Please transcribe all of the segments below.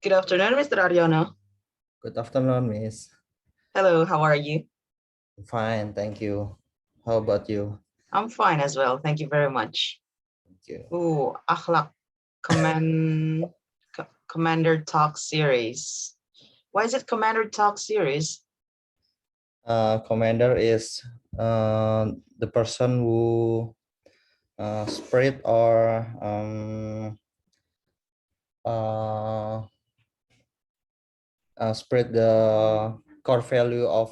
Good afternoon, Mr. Aryono. Good afternoon, Miss. Hello, how are you? Fine, thank you. How about you? I'm fine as well. Thank you very much. Thank you. Ooh, Akhlak Commander Talk series. Why is it Commander Talk series? Commander is the person who spread or uh, spread the core value of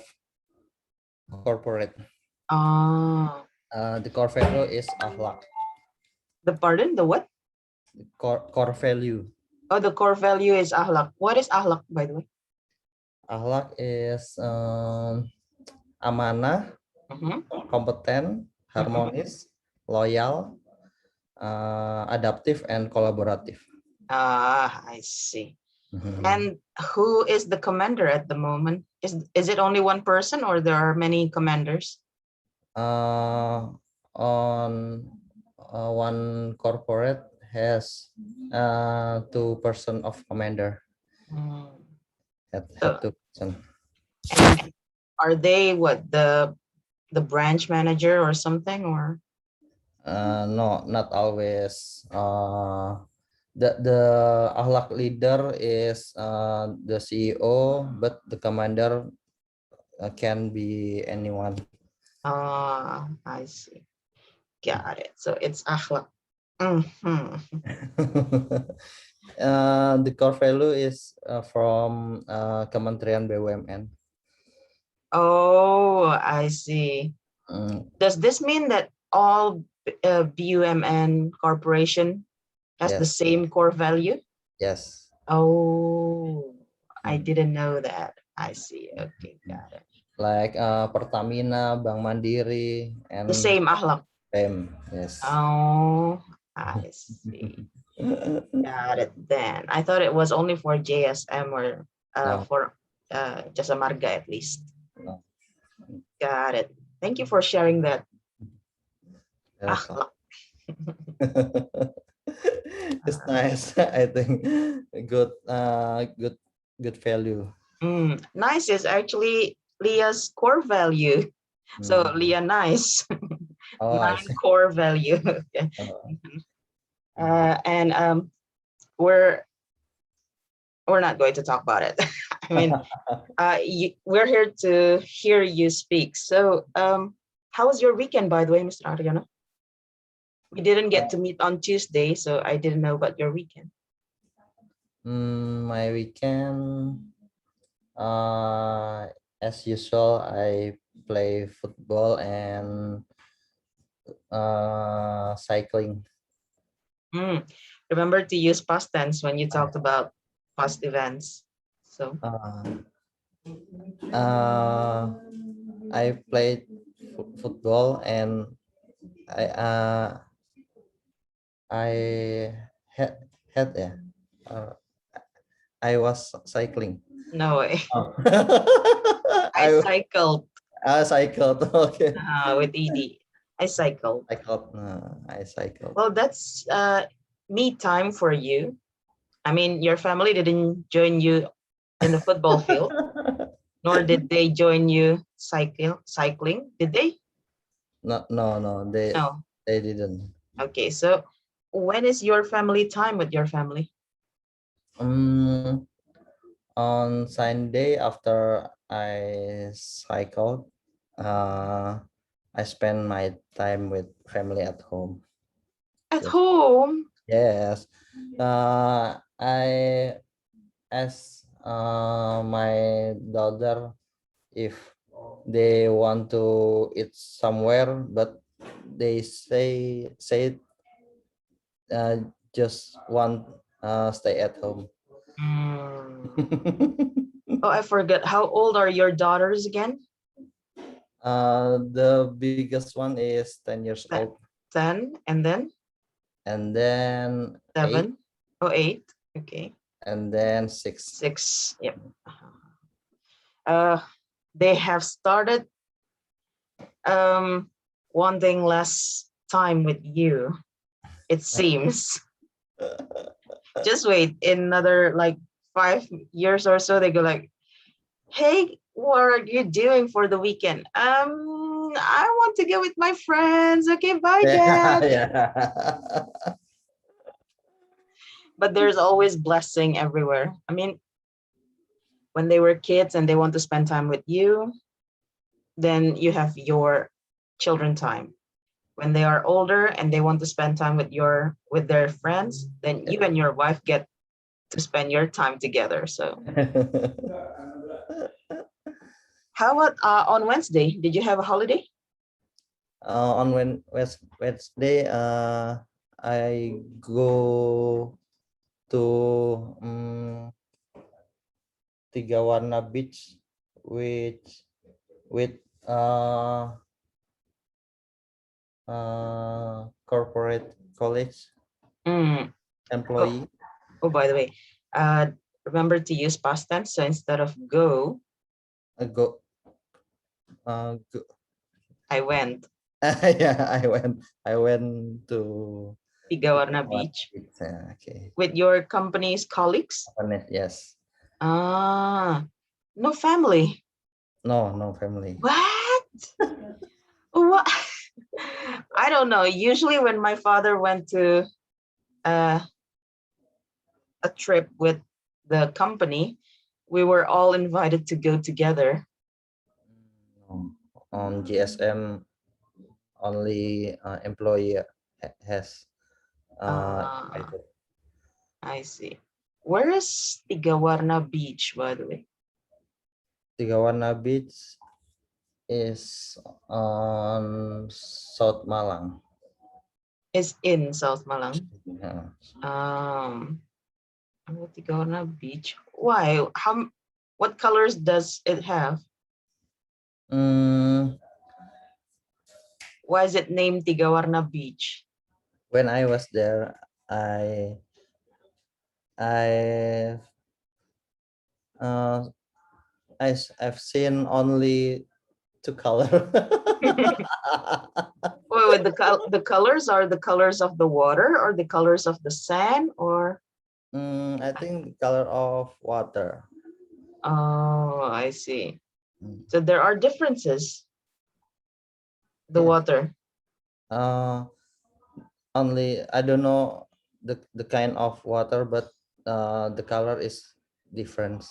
corporate. Ah, The core value is akhlak. the pardon, the what? The core value. Oh, the core value is Akhlak. What is Akhlak, by the way? Akhlak is amanah, Mm-hmm. kompeten, Mm-hmm. harmonis, loyal, adaptive, and collaborative. Ah, I see. Mhm. And who is the commander at the moment? Is it only one person or there are many commanders? On one corporate has two person of commander Mm. had So, two person. and are they what the branch manager or something or No, not always. The ahlak leader is the CEO, but the commander can be anyone. I see, got it, so it's akhlak. Mhm. The core value is from Kementerian BUMN. Oh, I see. Mm, Does this mean that all BUMN corporation has the yes, same core value? yes. Oh, I Mm. didn't know that. I see, okay, got it. Like Pertamina, Bank Mandiri, The and same akhlak. SAM. Yes. Oh, I see. Got it then. I thought it was only for JSM or No, for Jasa Marga at least. no. Got it. Thank you for sharing that. Welcome. Akhlak. It's nice. I think good, good value. Nice is actually Leah's core value. So Mm. Leah, nice. Oh, I Nine see. core value. Okay. Uh, And we're we're not going to talk about it. I mean, we're here to hear you speak. So, how was your weekend, by the way, Mr. Ariana? We didn't get to meet on Tuesday, so I didn't know about your weekend. my weekend, uh, as usual, I play football and cycling. Mm. Remember to use past tense when you talked about past events. So, Uh, uh, I played football and I I had yeah. Uh, I was cycling. no way. Oh. I cycled I cycled. Okay. with ED. I cycled. I cycled. Well, that's me time for you. I mean, your family didn't join you in the football field, nor did they join you cycling. Did they? No, no, no. No. They didn't. Okay, so when is your family time with your family? Um, on Sunday after I cycled, uh, I spend my time with family at home. At Just home. yes. I asked my daughter if they want to eat somewhere, but they say uh, just want stay at home. Mm. Oh, I forgot. How old are your daughters again? The biggest one is 10 years Te- old, 10 and then and then 8, 7 or 8. Okay. and then 6. 6. Yep. Uh, they have started um wanting less time with you, it seems. Just wait, in another like 5 years or so, they go like, hey, what are you doing for the weekend? I want to go with my friends. Okay, bye, Yeah, Dad. yeah. But there's always blessing everywhere. I mean, when they were kids and they want to spend time with you, then you have your children time. When they are older and they want to spend time with their friends, then you and your wife get to spend your time together. So how about on Wednesday? Did you have a holiday? On Wednesday, I go to Tiga Warna Beach, which with corporate college Mm. Oh, employee. by the way, remember to use past tense. So instead of go, Go, go. I went. Yeah, I went to Tigawarna Tiga Warna Beach Beach. Yeah, okay. with your company's colleagues. Yes. Ah, no family. No family. What? What? I don't know. Usually, when my father went to uh, a trip with the company, we were all invited to go together. No. On JSM, only employee has Ah, invited. I see. Where is Tigawarna Beach, by the way? Tiga Warna Beach is on South Malang. Is in South Malang. Yeah. Tigawarna Beach. Why? What colors does it have? Mm, Why is it named Tigawarna Beach? when I was there, I uh, I've seen only two color. Well, with the colors are the colors of the water or the colors of the sand or I think color of water. oh, I see. Mm, So there are differences. The yeah. water. Only I don't know the kind of water, but the color is different.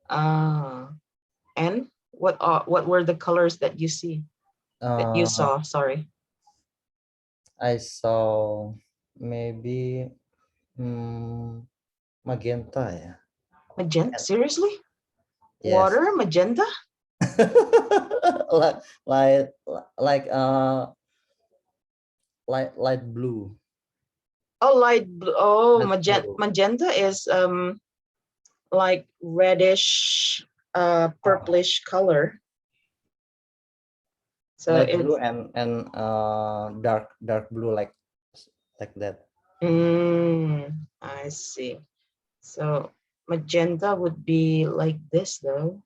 Ah, and what were the colors that you see that you Uh, saw? Sorry, I saw maybe magenta, yeah. magenta. Seriously, Yes. water magenta? like like like light blue. Oh, light blue. Oh, Light blue. magenta is like reddish, Oh, purplish color. So light blue it's and dark blue like that. I see. So magenta would be like this though.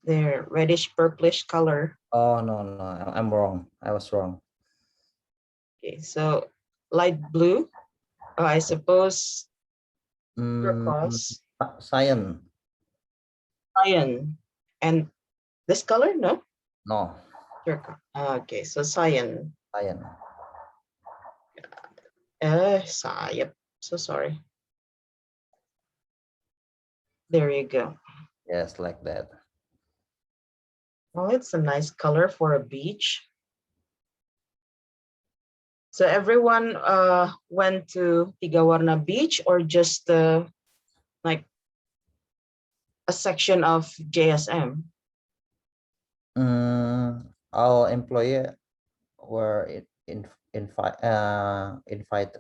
They're reddish purplish color. Oh no, I'm wrong. I was wrong. Okay, so light blue. I suppose Mm, turquoise, cyan. cyan, and this color, no, No, turquoise. Okay, so cyan. cyan. Yep. So sorry. There you go. Yes, like that. Well, it's a nice color for a beach. So everyone went to Tigawarna Beach or just like a section of JSM? All employee were invited,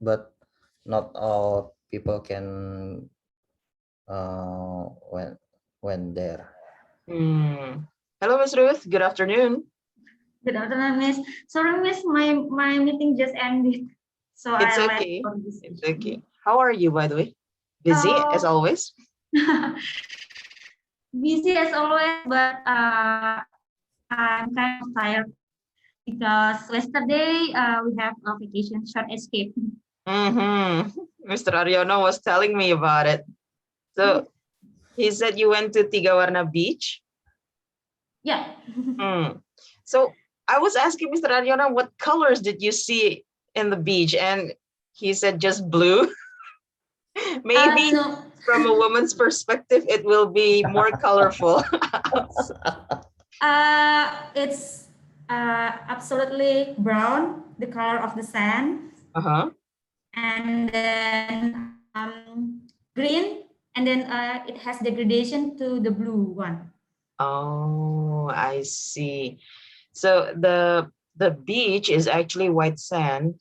but not all people can went there. Hmm. Hello, Miss Ruth. Good afternoon. Good afternoon, Miss. Sorry, Miss, my meeting just ended, so It's I left okay. for this. It's okay. How are you, by the way? Busy as always? Busy as always, but I'm kind of tired because yesterday we have a vacation short escape. Mr. Ariono was telling me about it. So he said you went to Tigawarna Beach. Yeah. So I was asking Mr. Ariono, what colors did you see in the beach? And he said just blue. Maybe No. from a woman's perspective, it will be more colorful. It's absolutely brown, the color of the sand, Uh-huh. and then green, and then it has degradation to the blue one. Oh, I see. So the beach is actually white sand.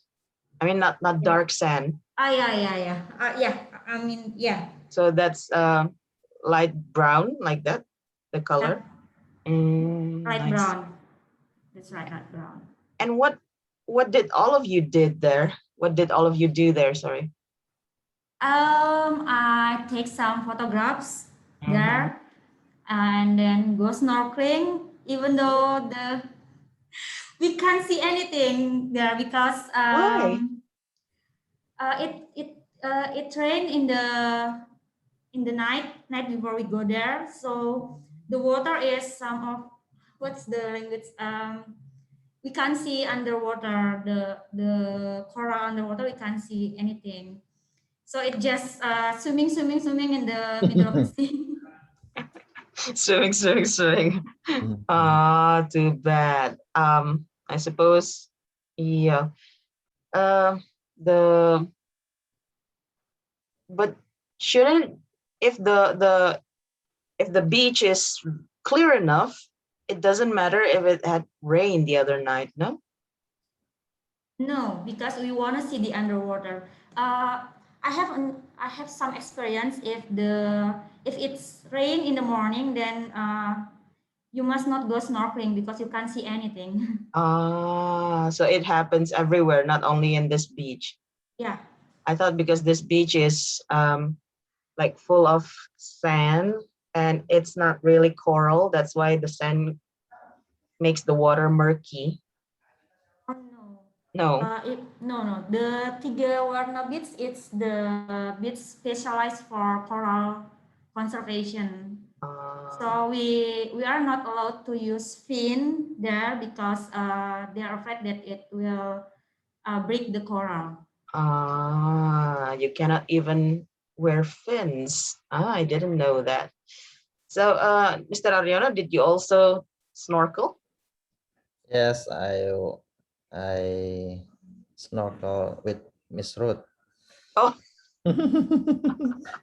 I mean, not dark sand. Yeah. I mean, yeah. So that's light brown like that, the Yeah, color. light Nice. brown. That's right, light brown. And what did all of you did there? What did all of you do there? Sorry. I take some photographs Mhm. there, and then go snorkeling, even though we can't see anything there because Why? it rained in the night before we go there. So the water is some of what's the language? We can't see underwater the coral underwater. We can't see anything. So it just swimming in the middle of the sea. Swimming. Too bad. I suppose, yeah. Uh, the but shouldn't if the beach is clear enough, it doesn't matter if it had rained the other night, no? No, because we want to see the underwater. I have some experience. If it's rain in the morning, then you must not go snorkeling because you can't see anything. So it happens everywhere, not only in this beach. Yeah. I thought because this beach is like full of sand and it's not really coral, that's why the sand makes the water murky. Oh no. No. No. The Tiga Warna Beach, it's the beach specialized for coral conservation. So we are not allowed to use fin there because they are afraid that it will break the coral. You cannot even wear fins. I didn't know that. So, Mr. Ariono, did you also snorkel? Yes, I snorkel with Miss Ruth Oh,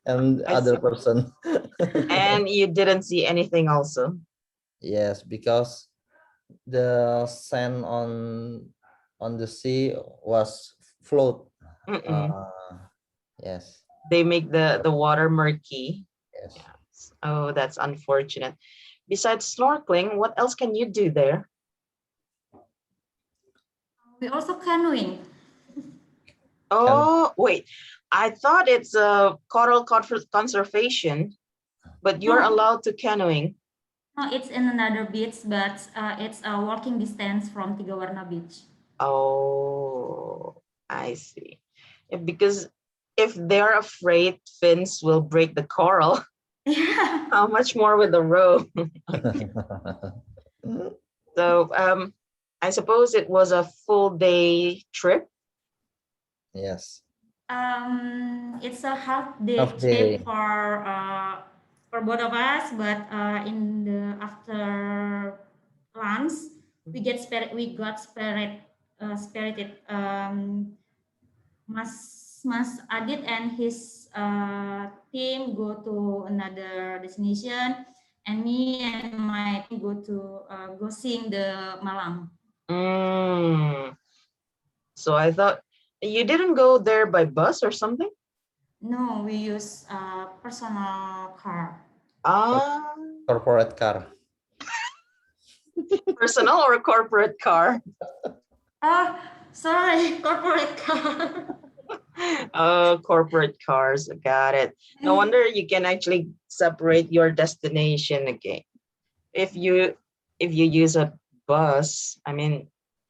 and I other see. person. And you didn't see anything also? Yes, because the sand on the sea was float. Mm-mm. Uh, yes, They make the water murky. yes. Yes. Oh, that's unfortunate. Besides snorkeling, what else can you do there? We also canoeing. Oh, wait. I thought it's a coral conservation, but you're No, allowed to canoeing. no, it's in another beach, but it's a walking distance from Tiga Warna Beach. Oh, I see. Because if they're afraid fins will break the coral, Yeah. how much more with the rope? So I suppose it was a full day trip. Yes, It's a half day half trip day. for both of us, but in the after lunch we got spirited. Mas Adit and his team go to another destination, and me and my team go sing the Malang. Mm. So I thought you didn't go there by bus or something? No, we use personal car. Ah, Corporate car. personal or corporate car? Oh, sorry, corporate car. Oh, corporate cars. Got it. No wonder you can actually separate your destination again. If you use a bus, I mean,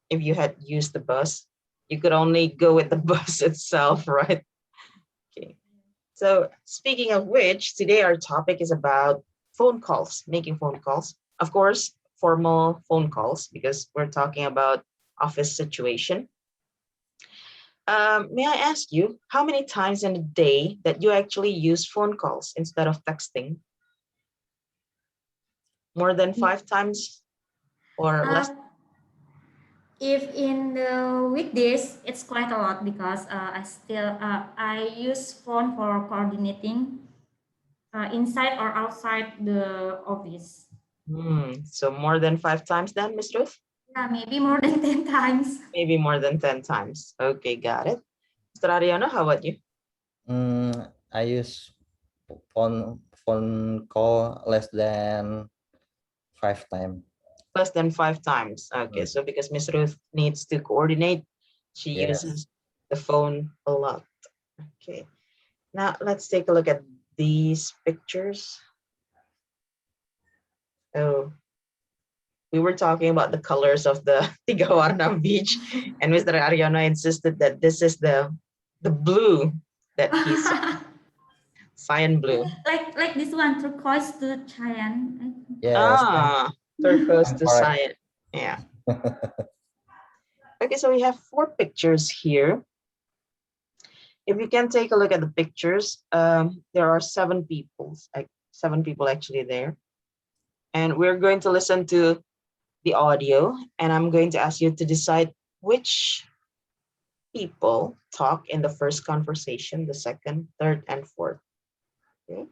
if you had used the bus, You could only go with the bus itself, right? Okay. So speaking of which, today our topic is about phone calls, making phone calls. Of course, formal phone calls because we're talking about office situation. May I ask you how many times in a day that you actually use phone calls instead of texting? More than 5 times or less? Uh, if in the weekdays, it's quite a lot because I use phone for coordinating inside or outside the office. So more than 5 times then, Miss Ruth? Yeah, maybe more than 10 times. Maybe more than 10 times. Okay, got it. Mr. Ariano, how about you? I use phone call less than 5 times. Less than 5 times. Okay, so because Miss Ruth needs to coordinate, she Yes. uses the phone a lot. Okay, now let's take a look at these pictures. Oh, we were talking about the colors of the Tigawarna beach, and Mr. Ariano insisted that this is the blue that he's cyan blue. like this one, turquoise to cyan. Yes, Turquoise I'm to correct. cyan. Yeah. Okay, so we have 4 pictures here. If you can take a look at the pictures, there are 7 people actually there. And we're going to listen to the audio, and I'm going to ask you to decide which people talk in the first conversation, the second, third, and fourth. Okay.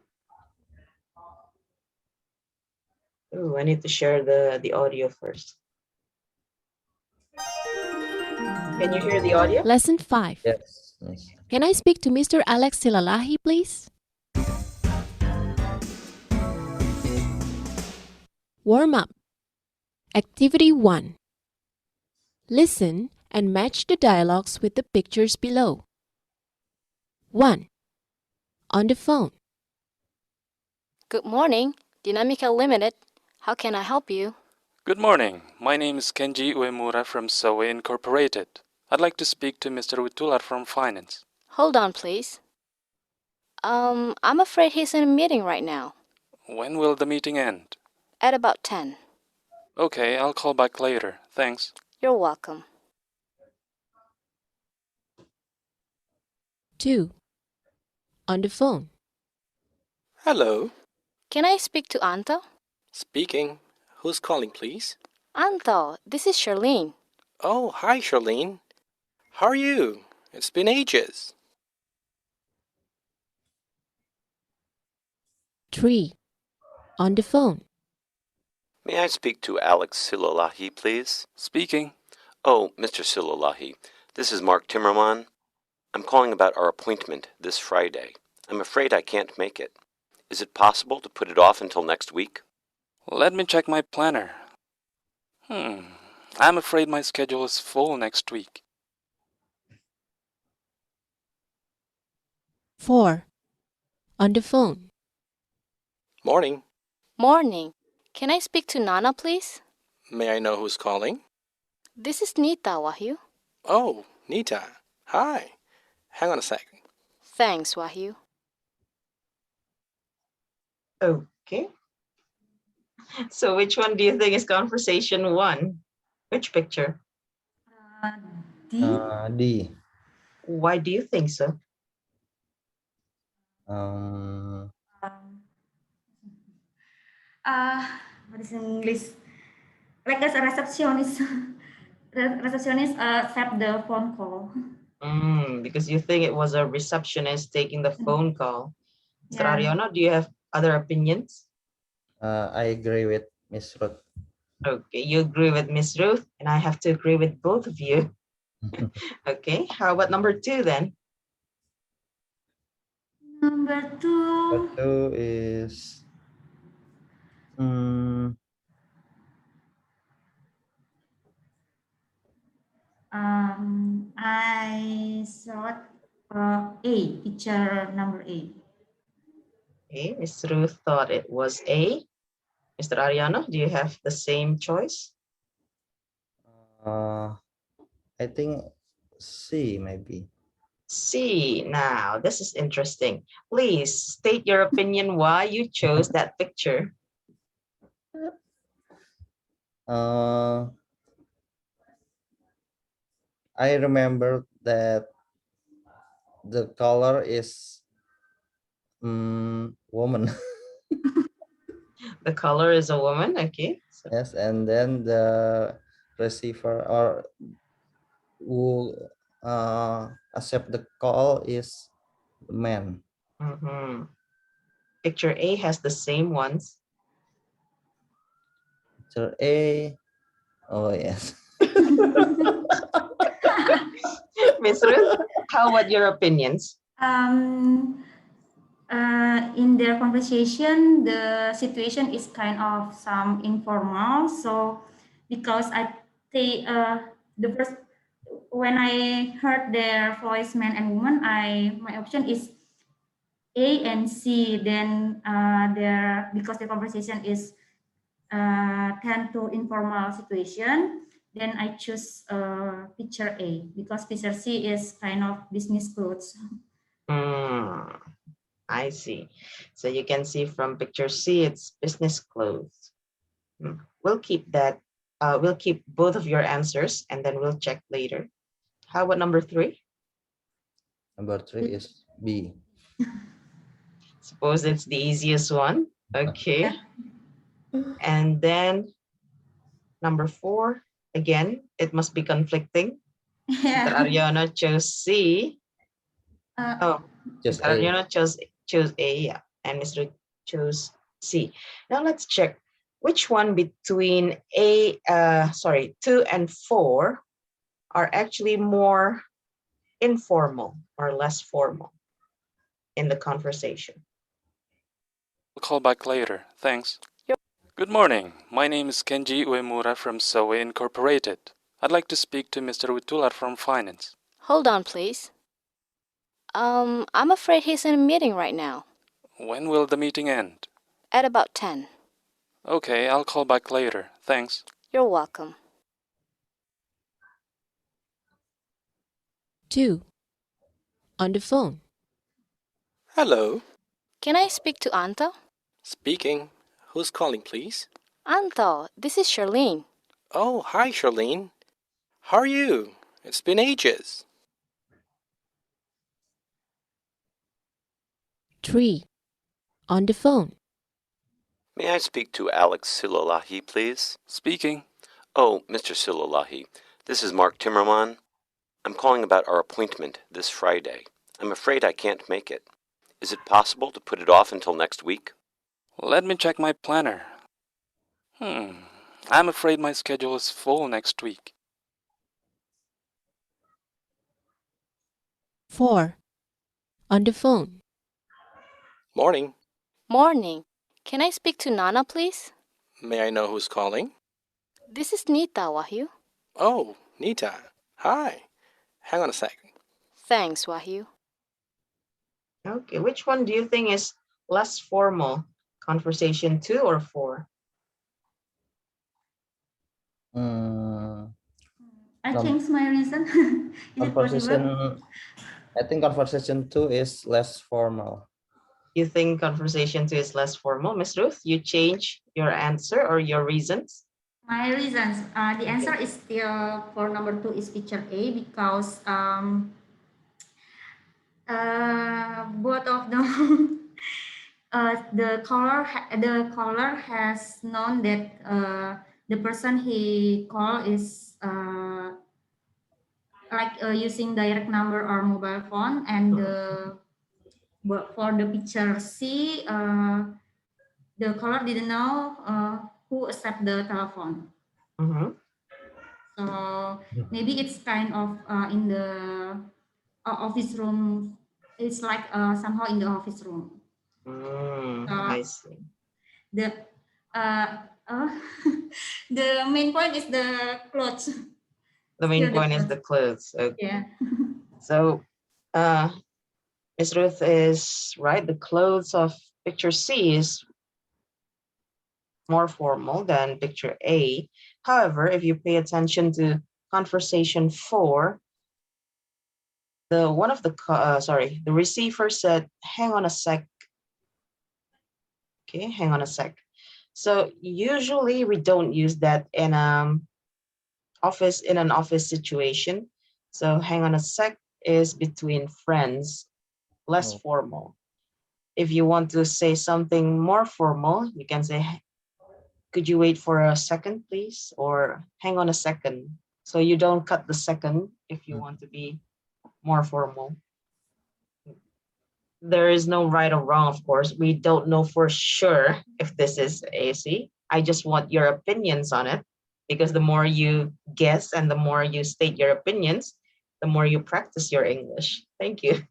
Ooh, I need to share the audio first. Can you hear the audio? Lesson 5. Yes. Yes. Can I speak to Mr. Alex Silalahi, please? Warm up. Activity 1. Listen and match the dialogues with the pictures below. 1. On the phone. Good morning, Dynamica Limited. How can I help you? Good morning. My name is Kenji Uemura from Soe Incorporated. I'd like to speak to Mr. Witular from Finance. Hold on, please. I'm afraid he's in a meeting right now. When will the meeting end? At about 10. Okay, I'll call back later. Thanks. You're welcome. 2. On the phone. Hello, Can I speak to Anto? speaking. Who's calling, please? Anto, this is Charlene. Oh, hi, Charlene. How are you? It's been ages. 3. On the phone. May I speak to Alex Silolahi, please? Speaking. Oh, Mr. Silolahi, this is Mark Timmerman. I'm calling about our appointment this Friday. I'm afraid I can't make it. Is it possible to put it off until next week? Let me check my planner. I'm afraid my schedule is full next week. 4. On the phone. Morning. Morning. Can I speak to Nana, please? May I know who's calling? This is Nita, Wahyu. Oh, Nita. Hi. Hang on a sec. Thanks, Wahyu. Okay. So which one do you think is conversation 1? Which picture? D. D. Why do you think so? Um, What is in English? Like as a receptionist, receptionist accept the phone call. Because you think it was a receptionist taking the phone call. Mr. Yeah. Ariano, do you have other opinions? I agree with Miss Ruth. Okay, you agree with Miss Ruth, and I have to agree with both of you. Okay, how about number 2 then? Number 2. Number 2 is I thought A, picture number A. Okay, Miss Ruth thought it was A. Mr. Ariano, do you have the same choice? I think C maybe. C. Now, this is interesting. Please state your opinion why you chose that picture. Uh, I remember that the color is woman. The color is a woman. Okay. So, Yes, and then the receiver or who accept the call is man. mhm. Picture A has the same ones. Picture A. Oh yes. Miss Ruth, how about your opinions? Um, in their conversation, the situation is kind of some informal. So, because I think the first when I heard their voice, man and woman, my option is A and C. Then their because the conversation is tend to informal situation. Then I choose picture A because picture C is kind of business clothes. Hmm, I see. So you can see from picture C, it's business clothes. We'll keep that. We'll keep both of your answers and then we'll check later. How about number 3? Number 3 is B. Suppose it's the easiest one. Okay. And then number 4, again, it must be conflicting. Mr. Yeah. Ariana chose C. Oh, Just Mr. A. Ariana chose A, yeah, and Mr. chose C. Now let's check which one between 2 and 4 are actually more informal or less formal in the conversation. I'll call back later. Thanks. Yep. Good morning. My name is Kenji Uemura from Soe Incorporated. I'd like to speak to Mr. Witular from Finance. Hold on, please. I'm afraid he's in a meeting right now. When will the meeting end? At about 10. Okay, I'll call back later. Thanks. You're welcome. 2. On the phone. Hello. Can I speak to Anto? Speaking. Who's calling, please? Anto, this is Charlene. Oh, hi, Charlene. How are you? It's been ages. 3. On the phone. May I speak to Alex Silolahi, please? Speaking. Oh, Mr. Silolahi, this is Mark Timmerman. I'm calling about our appointment this Friday. I'm afraid I can't make it. Is it possible to put it off until next week? Let me check my planner. I'm afraid my schedule is full next week. 4. On the phone. Morning. Morning. Can I speak to Nana, please? May I know who's calling? This is Nita, Wahyu. Oh, Nita. Hi. Hang on a sec. Thanks, Wahyu. Okay, which one do you think is less formal? Conversation 2 or 4? I Num- changed my reason. Is it Conversation. possible? I think conversation 2 is less formal. You think conversation 2 is less formal? Miss Ruth, you change your answer or your reasons? My reasons. The answer is still for number 2 is picture A because both of them the caller has known that the person he call is using direct number or mobile phone, and but for the picture C, the caller didn't know who accept the telephone. Mm-hmm. So maybe it's kind of in the office room. It's like somehow in the office room. I see. The the main point is the clothes. The main Still the point is clothes. the clothes. Okay. Yeah. So Ms. Ruth is right. The clothes of picture C is more formal than picture A. However, if you pay attention to conversation 4, the receiver said, "Hang on a sec." Okay, hang on a sec. So usually we don't use that in an office situation. So hang on a sec is between friends, less Oh. formal. If you want to say something more formal, you can say, "Could you wait for a second, please?" Or "Hang on a second." So you don't cut the second if you want to be more formal. There is no right or wrong, of course. We don't know for sure if this is AC. I just want your opinions on it, because the more you guess and the more you state your opinions, the more you practice your English. Thank you.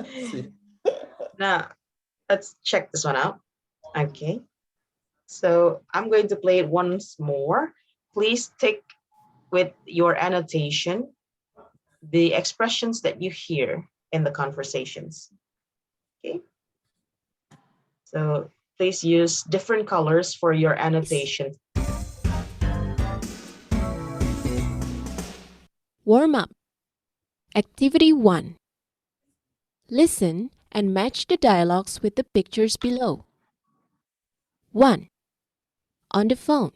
See. Now, let's check this one out. Okay. So I'm going to play it once more. Please take with your annotation the expressions that you hear in the conversations. Okay. So please use different colors for your annotation. Warm up. Activity 1. Listen and match the dialogues with the pictures below. 1. On the phone.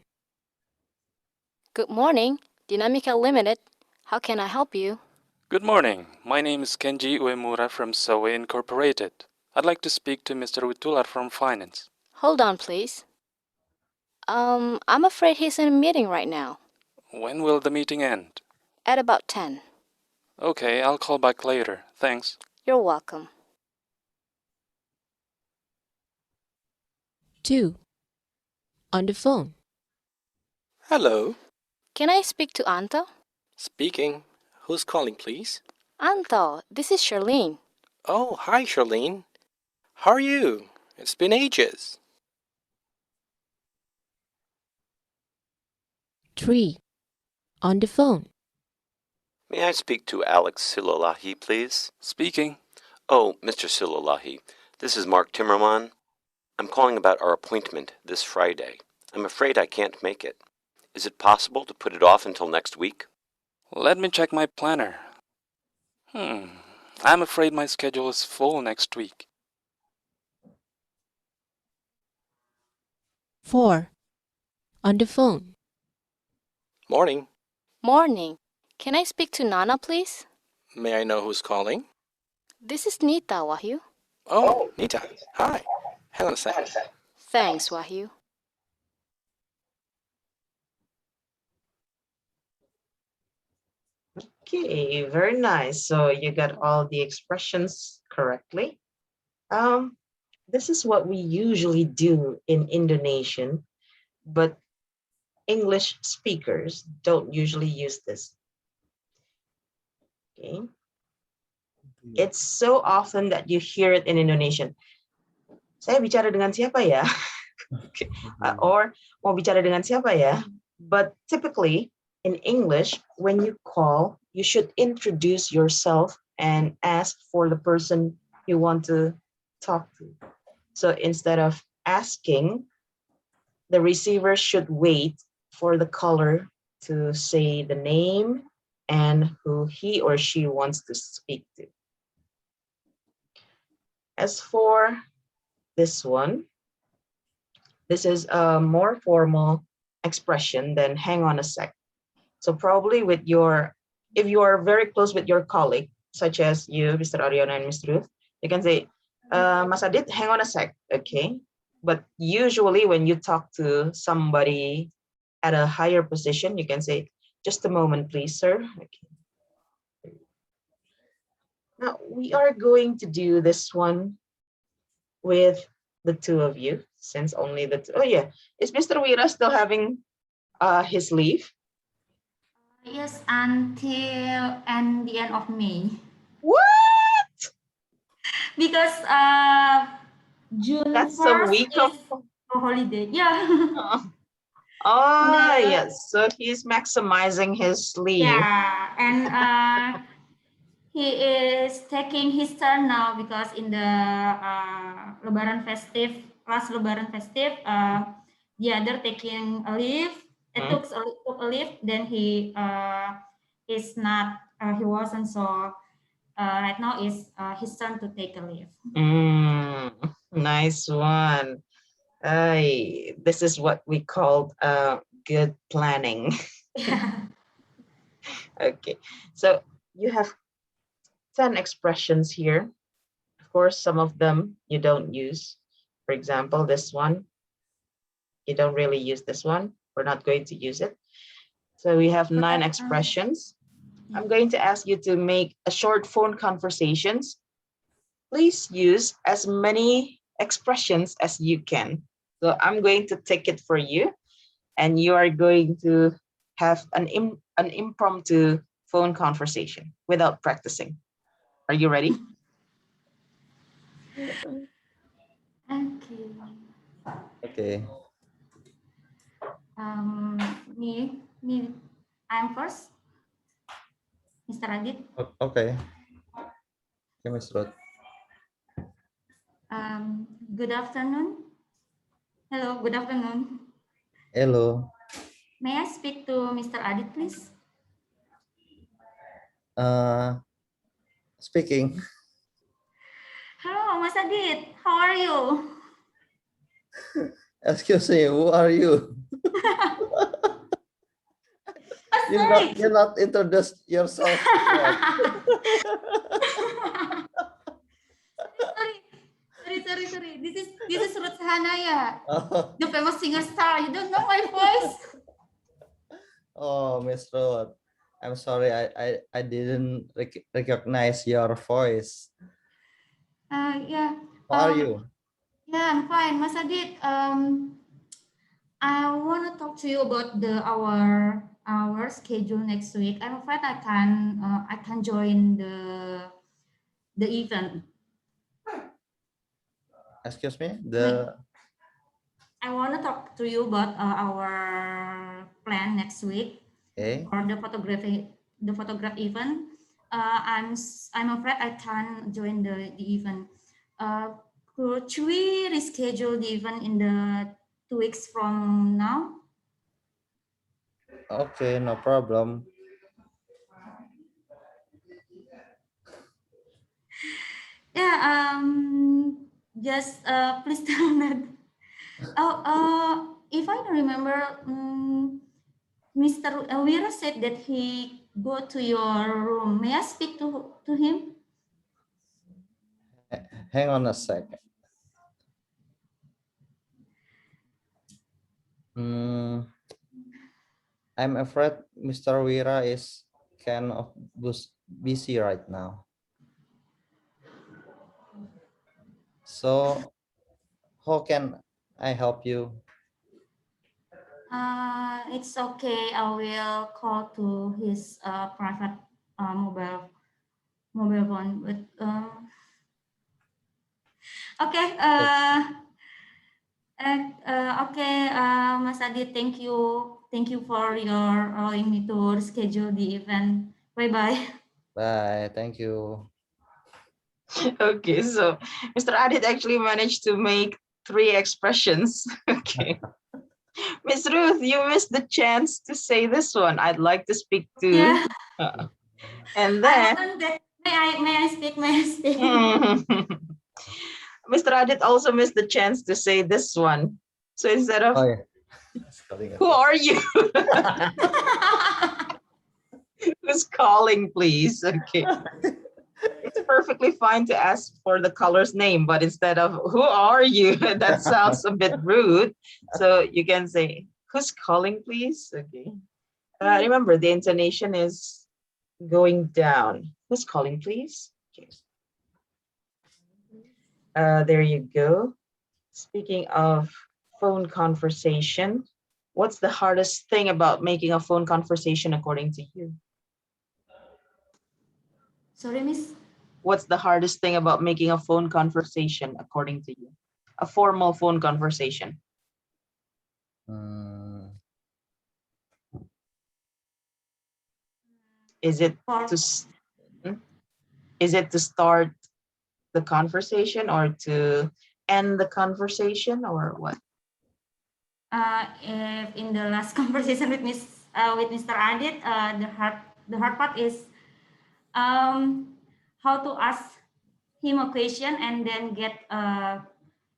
Good morning, Dynamica Limited. How can I help you? Good morning. My name is Kenji Uemura from Sowe Incorporated. I'd like to speak to Mr. Witular from Finance. Hold on, please. I'm afraid he's in a meeting right now. When will the meeting end? At about 10. Okay, I'll call back later. Thanks. You're welcome. 2. On the phone. Hello. Can I speak to Anto? Speaking. Who's calling, please? Anto, this is Charlene. Oh, hi, Charlene. How are you? It's been ages. 3. On the phone. May I speak to Alex Silolahi, please? Speaking. Oh, Mr. Silolahi, this is Mark Timmerman. I'm calling about our appointment this Friday. I'm afraid I can't make it. Is it possible to put it off until next week? Let me check my planner. I'm afraid my schedule is full next week. 4. On the phone. Morning. Morning. Can I speak to Nana, please? May I know who's calling? This is Nita, Wahyu. Oh, Nita. Hi. Hang on a second. Thanks, Wahyu. Okay, very nice. So you got all the expressions correctly. This is what we usually do in Indonesian, but English speakers don't usually use this. Okay. It's so often that you hear it in Indonesian. Saya bicara dengan siapa ya? Or mau bicara dengan siapa ya? But typically in English, when you call, you should introduce yourself and ask for the person you want to talk to. So instead of asking, the receiver should wait for the caller to say the name and who he or she wants to speak to. As for this one, this is a more formal expression than "hang on a sec." So probably if you are very close with your colleague, such as you, Mr. Ariana and Mr. Ruth, you can say, Mas Adit, hang on a sec, okay? But usually when you talk to somebody at a higher position, you can say, just a moment, please, sir. Okay. Now we are going to do this one with the two of you, since only the two. Oh yeah, is Mr. Wira still having his leave? Yes, until and the end of May. What? Because June That's 1st a week is of a holiday. Yeah. Oh, yes. So he's maximizing his leave. Yeah, and he is taking his turn now because in the last Lebaran festive, the other taking a leave. It took a leave. Then he is not. He wasn't. So right now is his turn to take a leave. Nice one. This is what we call good planning. Okay, so you have 10 expressions here. Of course, some of them you don't use. For example, this one, you don't really use this one. We're not going to use it. So we have 9 expressions. I'm going to ask you to make a short phone conversations. Please use as many expressions as you can. So I'm going to take it for you, and you are going to have an impromptu phone conversation without practicing. Are you ready? Okay. Okay. Me, I'm first. Mr. Adit. Okay. Okay, Miss Ruth. Good afternoon. Hello, good afternoon. Hello. May I speak to Mr. Adit, please? Speaking. Hello, Mas Adit. How are you? Excuse me, who are you? Sorry. You're not introduced yourself yet. Sorry. This is Ruth Hanaya, Oh, the famous singer star. You don't know my voice? oh, Miss Ruth. I'm sorry, I didn't recognize your voice. Yeah. How are you? Yeah, I'm fine, Mas Adit. I want to talk to you about our schedule next week. I'm afraid I can join the event. Excuse me? I want to talk to you about our plan next week Okay. for the photograph event. I'm afraid I can't join the event. Could we reschedule the event in the 2 weeks from now? Okay, no problem. Yeah. Just please tell that. If I remember, Mr. Wira said that he go to your room. May I speak to him? Hang on a second. I'm afraid Mr. Wira is kind of busy right now. So how can I help you? It's okay. I will call to his private mobile phone. But okay. Okay, Mas Adi, thank you for your allowing me to schedule the event. Bye bye. Bye. Thank you. Okay, so Mr. Adit actually managed to make 3 expressions. Okay. Miss Ruth, you missed the chance to say this one. I'd like to speak to. Yeah. And then. May I speak? May I speak? Mr. Adit also missed the chance to say this one. So instead of, Oh, yeah. who are you? Who's calling, please? Okay. It's perfectly fine to ask for the caller's name, but instead of who are you, that sounds a bit rude. So you can say, who's calling, please? Okay. Remember, the intonation is going down. Who's calling, please? Okay. There you go. Speaking of phone conversation, what's the hardest thing about making a phone conversation according to you? Sorry, Miss. What's the hardest thing about making a phone conversation according to you? A formal phone conversation. Is it to start the conversation or to end the conversation or what? If in the last conversation with Mr. Adit, the hard part is how to ask him a question and then get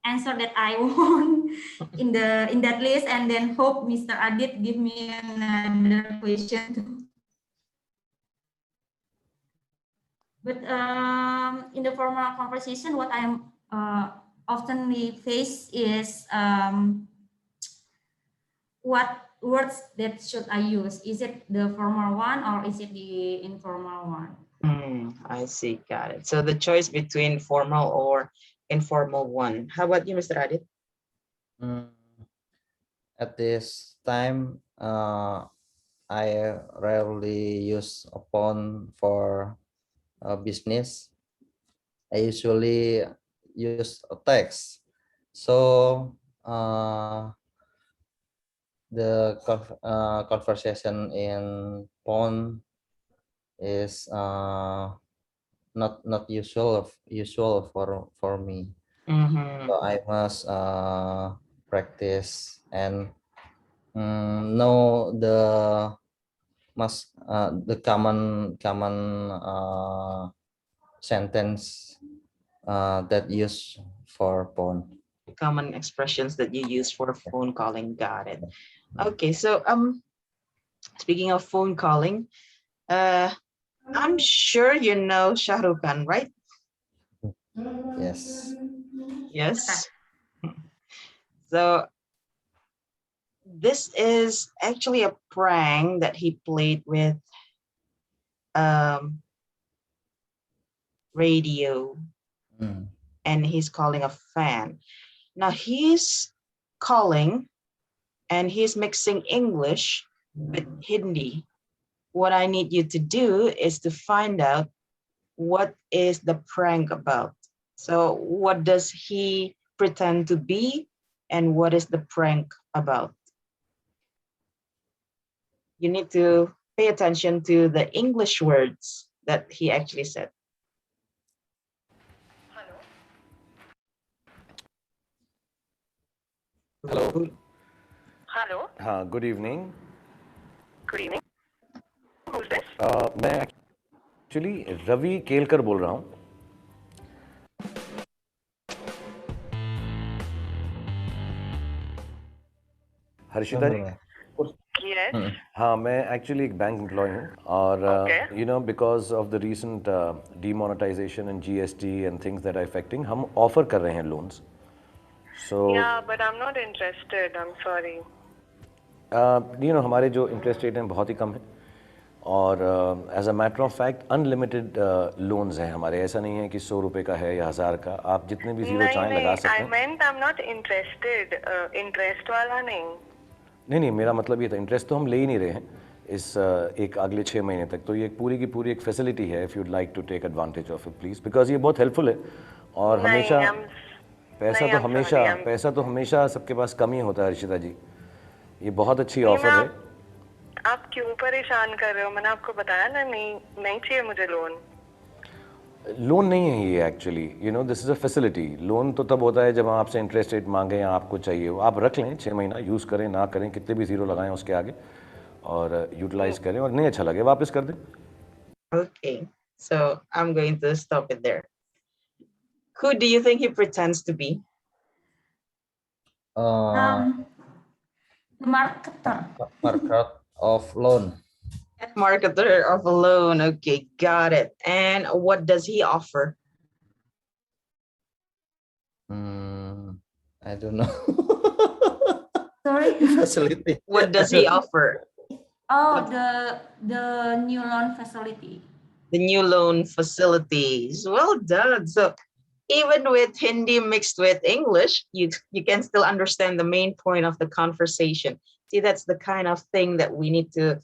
answer that I want in that list, and then hope Mr. Adit give me another question too. But in the formal conversation, what I'm often face is what words that should I use? Is it the formal one or is it the informal one? I see. Got it. So the choice between formal or informal one. How about you, Mr. Adit? At this time, I rarely use a phone for business. I usually use a text. So the conversation in phone is not usual for me. So I must practice and know the common sentence that use for phone. Common expressions that you use for phone calling. Got it. Okay, so speaking of phone calling, I'm sure you know Shah Rukh Khan, right? Yes. Yes. So this is actually a prank that he played with radio, and he's calling a fan. Now he's calling and he's mixing English with Hindi. What I need you to do is to find out what is the prank about. So what does he pretend to be and what is the prank about? You need to pay attention to the English words that he actually said. Hello. Hello. Good evening. Good evening. Who's this? मैं actually Ravi Kelkar बोल रहा हूँ. हर्षिता जी. Yes. हाँ, मैं actually एक bank employ हूँ और you know because of the recent demonetization and GST and things that are affecting, हम ऑफर कर रहे हैं loans. So Yeah, but I'm not interested. I'm sorry. you know हमारे जो इंटरेस्ट रेट हैं बहुत ही कम है और as a matter of fact unlimited loans हैं हमारे. ऐसा नहीं है कि 100 रुपए का है या 1000 का, आप जितने भी जीरो चाहें लगा सकते हैं. I meant I'm not interested. Interest वाला नहीं. नहीं, मेरा मतलब ये था, इंटरेस्ट तो हम ले ही नहीं रहे हैं इस एक अगले 6 महीने तक. तो ये पूरी की पूरी एक फैसिलिटी है. If you'd like to take advantage of it please, because ये बहुत हेल्पफुल है. और हमेशा पैसा तो हमेशा सबके पास कम ही होता है हर्षिता जी. ये बहुत अच्छी ऑफर है. आप क्यों परेशान कर रहे हो? मैंने आपको बताया ना, नहीं चाहिए मुझे लोन. लोन नहीं है ये actually, you know this is a facility. Loan तो तब होता है जब हम आपसे इंटरेस्ट रेट मांगें या आपको चाहिए हो. आप रख लें 6 महीना, यूज़ करें ना करें, कितने भी ज़ीरो लगाएं उसके आगे और यूटिलाइज करें, और नहीं अच्छा लगे वापस कर दें. Okay, so I'm going to stop it there. Who do you think he pretends to be? The marketer. Marketer of loan. Marketer of a loan. Okay, got it. And what does he offer? I don't know. Sorry. Facility. What does he offer? Oh, the new loan facility. The new loan facilities. Well done. So even with Hindi mixed with English, you can still understand the main point of the conversation. See, that's the kind of thing that we need to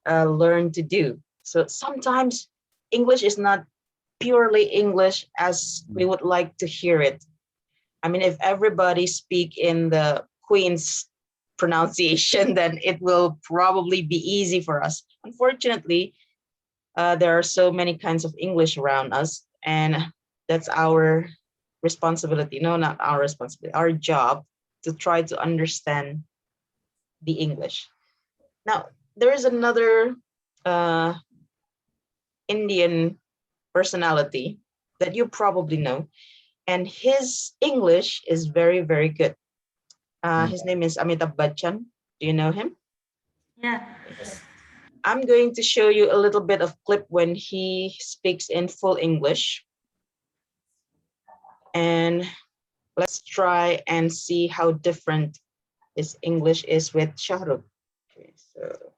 learn to do. So sometimes English is not purely English as we would like to hear it. I mean, if everybody speak in the Queen's pronunciation, then it will probably be easy for us. Unfortunately, there are so many kinds of English around us, and that's our responsibility. No, not our responsibility, our job to try to understand the English. Now, there is another Indian personality that you probably know, and his English is very, very good. His name is Amitabh Bachchan. Do you know him? Yeah. Yes. I'm going to show you a little bit of clip when he speaks in full English. And let's try and see how different his English is with Shah Rukh. Okay, so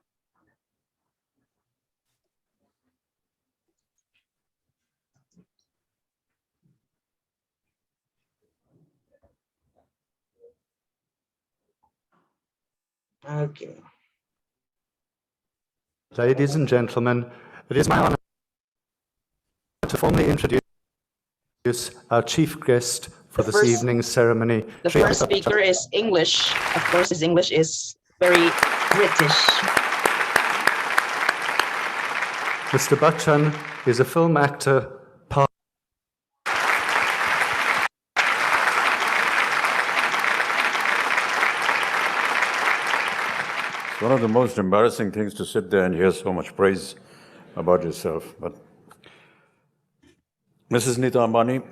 okay. Ladies and gentlemen, it is my honor to formally introduce our chief guest for this evening's ceremony. The first speaker is English. Of course, his English is very British. Mr. Bachchan is a film actor, It's one of the most embarrassing things to sit there and hear so much praise about yourself. But Mrs. Nita Ambani,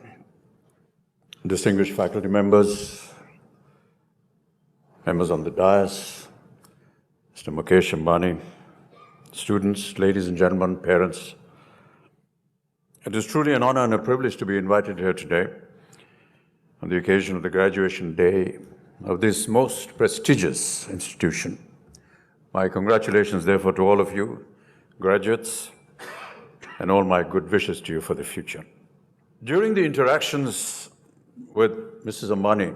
distinguished faculty members, members on the dais, Mr. Mukesh Ambani, students, ladies and gentlemen, parents, it is truly an honor and a privilege to be invited here today on the occasion of the graduation day of this most prestigious institution. My congratulations, therefore, to all of you, graduates, and all my good wishes to you for the future. During the interactions with Mrs. Ambani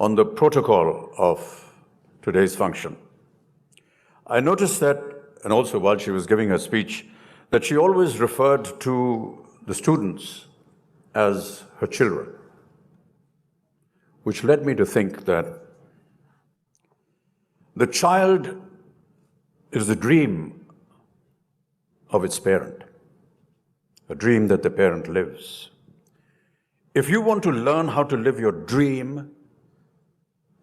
on the protocol of today's function, I noticed that, and also while she was giving her speech, that she always referred to the students as her children, which led me to think that the child is the dream of its parent, a dream that the parent lives. If you want to learn how to live your dream,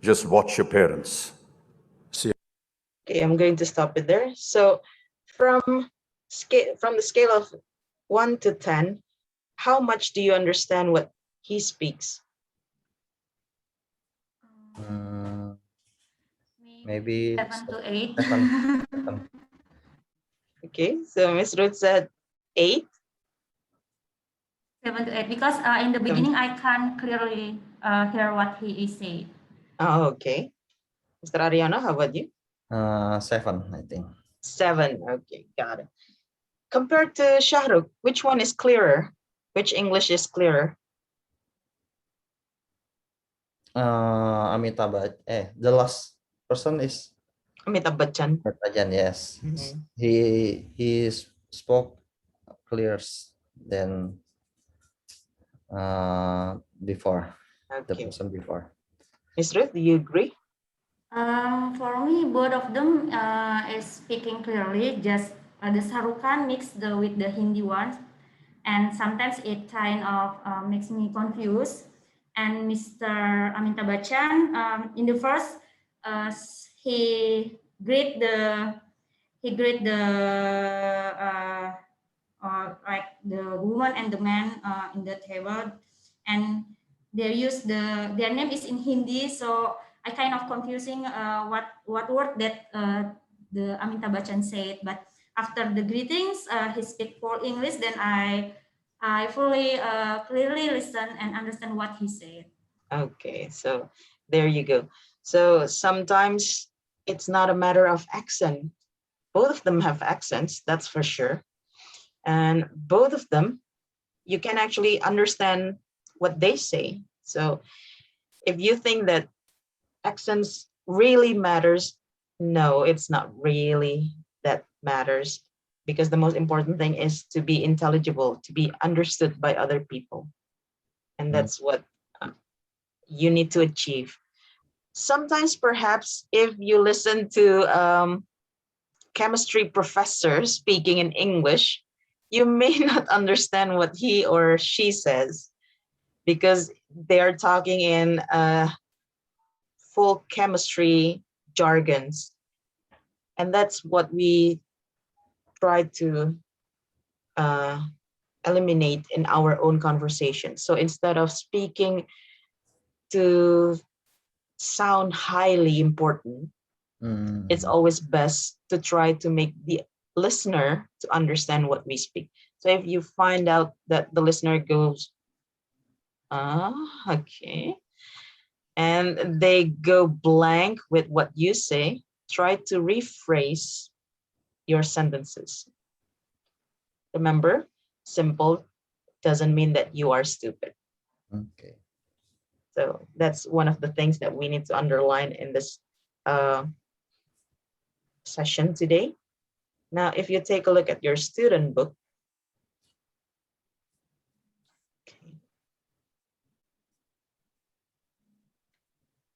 just watch your parents. See. Okay, I'm going to stop it there. So from the scale of 1 to 10, how much do you understand what he speaks? Maybe 7 to 8. 7. Okay, so Miss Ruth said 8. 7 to 8, because in the beginning I can't clearly hear what he is saying. Oh, okay. Mr. Ariano, how about you? 7, I think. 7. Okay, got it. Compared to Shah Rukh, which one is clearer? Which English is clearer? Amitabh Bachchan. The last person is Amitabh Bachchan. Bachchan, yes. He spoke clear than before, the person before. Ms. Ruth, do you agree? For me, both of them is speaking clearly. Just the Shah Rukh Khan mixed with the Hindi ones, and sometimes it kind of makes me confused. And Mr. Amitabh Bachchan, in the first, he greet the like the woman and the man in the table, and their name is in Hindi, so I kind of confusing what word that the Amitabh Bachchan said. But after the greetings, he speak full English. Then I fully clearly listen and understand what he said. Okay, so there you go. So sometimes it's not a matter of accent. Both of them have accents, that's for sure. And both of them, you can actually understand what they say. So if you think that accents really matters, no, it's not really that matters, because the most important thing is to be intelligible, to be understood by other people. And that's what you need to achieve. Sometimes perhaps if you listen to chemistry professor speaking in English, you may not understand what he or she says, because they are talking in full chemistry jargons. And that's what we try to eliminate in our own conversation. So instead of speaking to sound highly important, it's always best to try to make the listener to understand what we speak. So if you find out that the listener goes, okay, and they go blank with what you say, try to rephrase your sentences. Remember, simple doesn't mean that you are stupid. Okay. So that's one of the things that we need to underline in this session today. Now, if you take a look at your student book,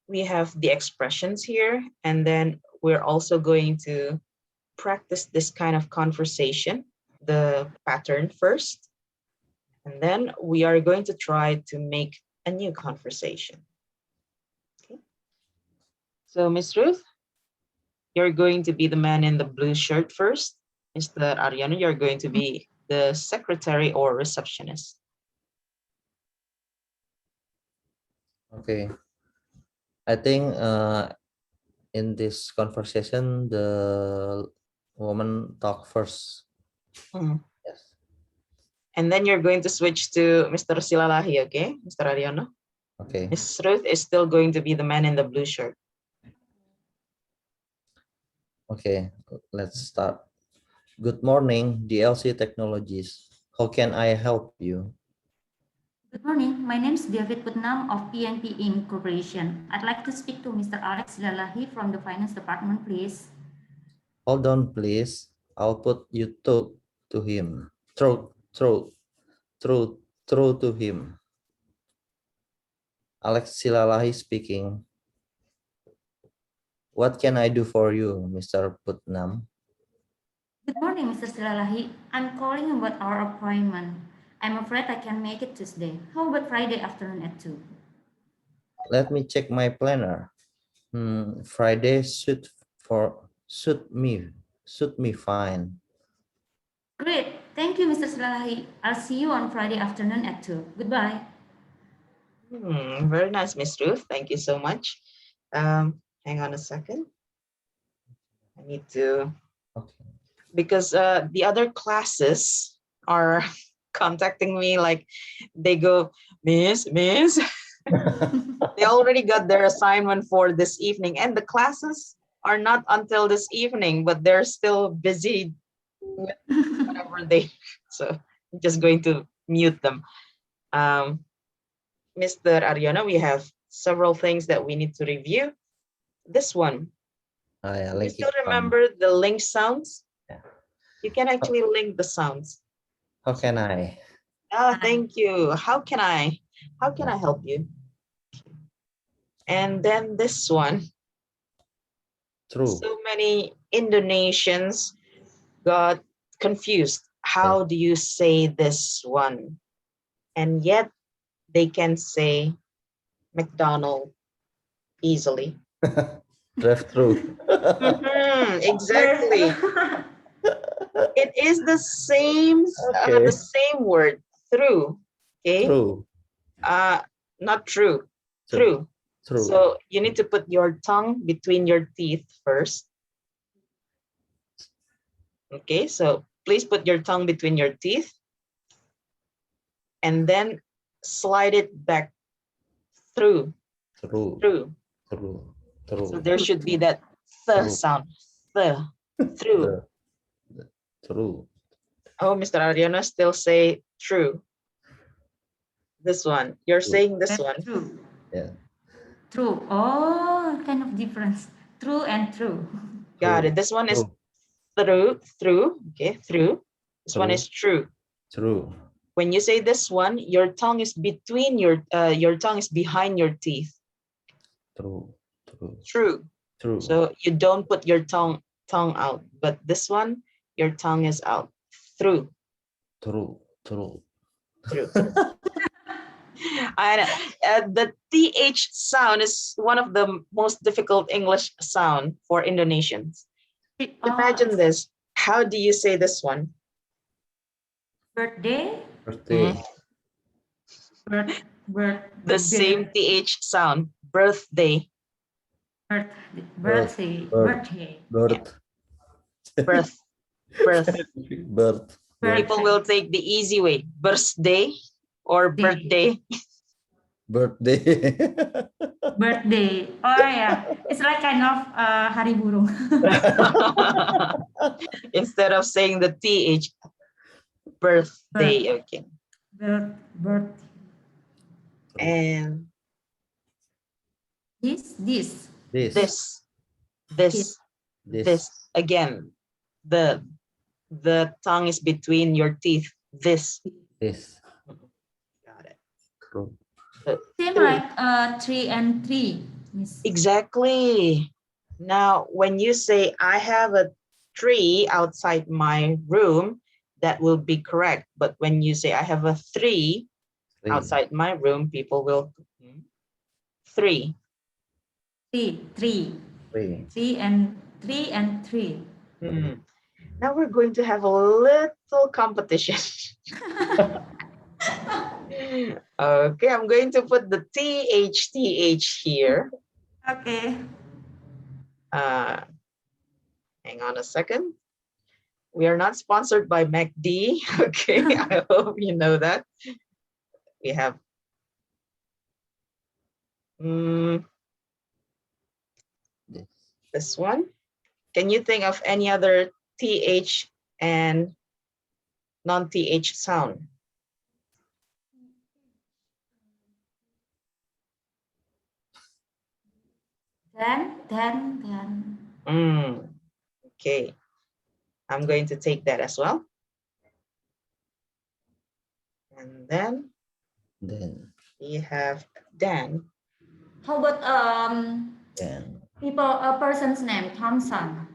we have the expressions here, and then we're also going to practice this kind of conversation, the pattern first, and then we are going to try to make a new conversation. Okay. So, Miss Ruth, you're going to be the man in the blue shirt first. Mr. Ariano, you're going to be the secretary or receptionist. Okay. I think in this conversation, the woman talk first. Yes. And then you're going to switch to Mr. Silalahi, okay, Mr. Ariano? Okay. Miss Ruth is still going to be the man in the blue shirt. Okay, let's start. Good morning, DLC Technologies. How can I help you? Good morning. My name is David Putnam of T&Th Corporation. I'd like to speak to Mr. Alex Lalahi from the Finance Department, please. Hold on, please. I'll put you to him. Through to him. Alex Silalahi speaking. What can I do for you, Mr. Putnam? Good morning, Mr. Silalahi. I'm calling about our appointment. I'm afraid I can't make it Tuesday. How about Friday afternoon at 2? Let me check my planner. Friday suit me fine. Great. Thank you, Mr. Silalahi. I'll see you on Friday afternoon at 2. Goodbye. Very nice, Miss Ruth. Thank you so much. Hang on a second. I need to, because the other classes are contacting me like they go, Miss. They already got their assignment for this evening, and the classes are not until this evening, but they're still busy with whatever they, so I'm just going to mute them. Mr. Ariana, we have several things that we need to review. This one, you still remember the link sounds? Yeah. You can actually link the sounds. How can I? Thank you. How can I help you? And then this one. True. So many Indonesians got confused. How do you say this one? And yet they can say McDonald easily. Drive through. Exactly. It is the same word, through. Okay. True. Not true. Through. So you need to put your tongue between your teeth first. Okay, so please put your tongue between your teeth and then slide it back through. True. So there should be that th sound. Through. True. Oh, Mr. Ariana still say true. This one. You're saying this one. True. Yeah. True. Oh, kind of difference. True and true. Got it. This one is through. Okay, through. This one is true. True. When you say this one, your tongue is between your tongue is behind your teeth. True. So you don't put your tongue out, but this one, your tongue is out. Through. And the TH sound is one of the most difficult English sound for Indonesians. Imagine this. How do you say this one? Birthday. Birthday. The same TH sound. Birthday. Birthday. Birthday. Birth. Birth. Birth. Birth. People will take the easy way. Birthday or birthday. Birthday. Birthday. Oh yeah, it's like kind of hari burung. Instead of saying the TH. Birthday. Okay. Birth. And This. Again, the tongue is between your teeth. This. Got it. True. Same like 3 and 3. Exactly. Now, when you say I have a tree outside my room, that will be correct. But when you say I have a three outside my room, people will three. Three and 3. Now we're going to have a little competition. Okay, I'm going to put the TH here. Okay. Hang on a second. We are not sponsored by MACD. Okay, I hope you know that. We have this one. Can you think of any other TH and non-TH sound? Then. Okay, I'm going to take that as well. And then we have Dan. How about Dan. a person's name? Thompson.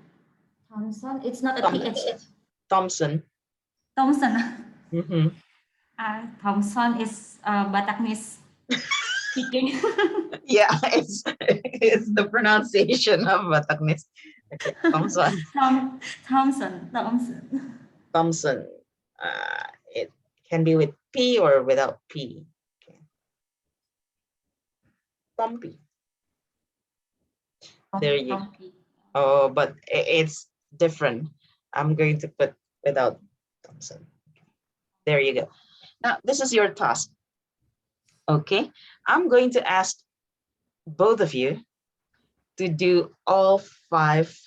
It's not a TH. Thompson. Thompson is Bataknis speaking. Yeah, it's the pronunciation of Bataknis. Okay, Thompson. Thompson. It can be with P or without P. Okay. Thumpy. There you go. Oh, but it's different. I'm going to put without Thompson. There you go. Now, this is your task. Okay, I'm going to ask both of you to do all 5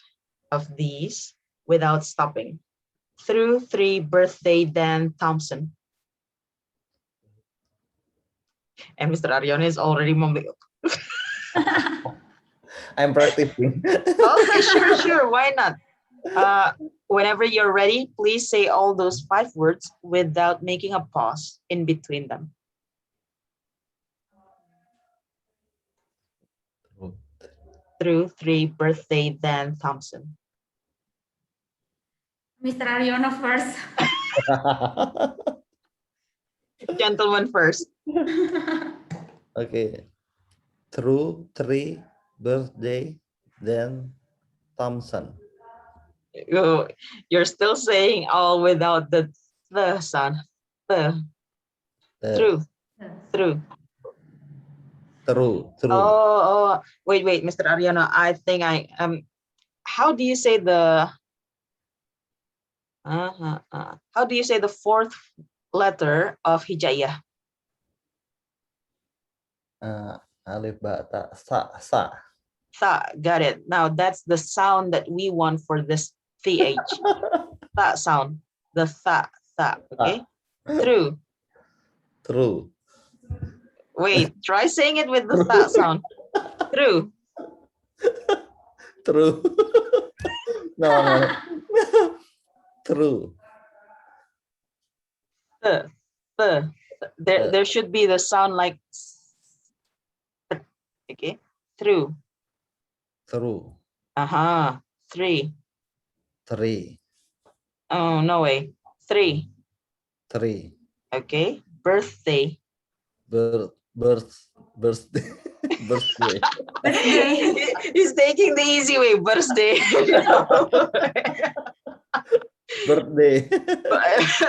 of these without stopping. Through 3, birthday, Dan, Thompson. And Mr. Aryono is already mumbling. I'm practicing. Okay, sure. Why not? Whenever you're ready, please say all those 5 words without making a pause in between them. Through 3, birthday, Dan, Thompson. Mr. Aryono first. Gentleman first. Okay. Through 3, birthday, then Thompson. You're still saying all without the sound. Through. Oh, wait, Mr. Aryono. I think how do you say the how do you say the 4th letter of Hijayah? Alif, ba, ta, sa. Tha, got it. Now that's the sound that we want for this TH. Tha sound. The tha. Okay. Through. Wait, try saying it with the tha sound. Through. No. Through. There should be the sound like. Okay. Through. 3. Oh, no way. 3. Okay. Birthday. Birthday. He's taking the easy way. Birthday. Birthday.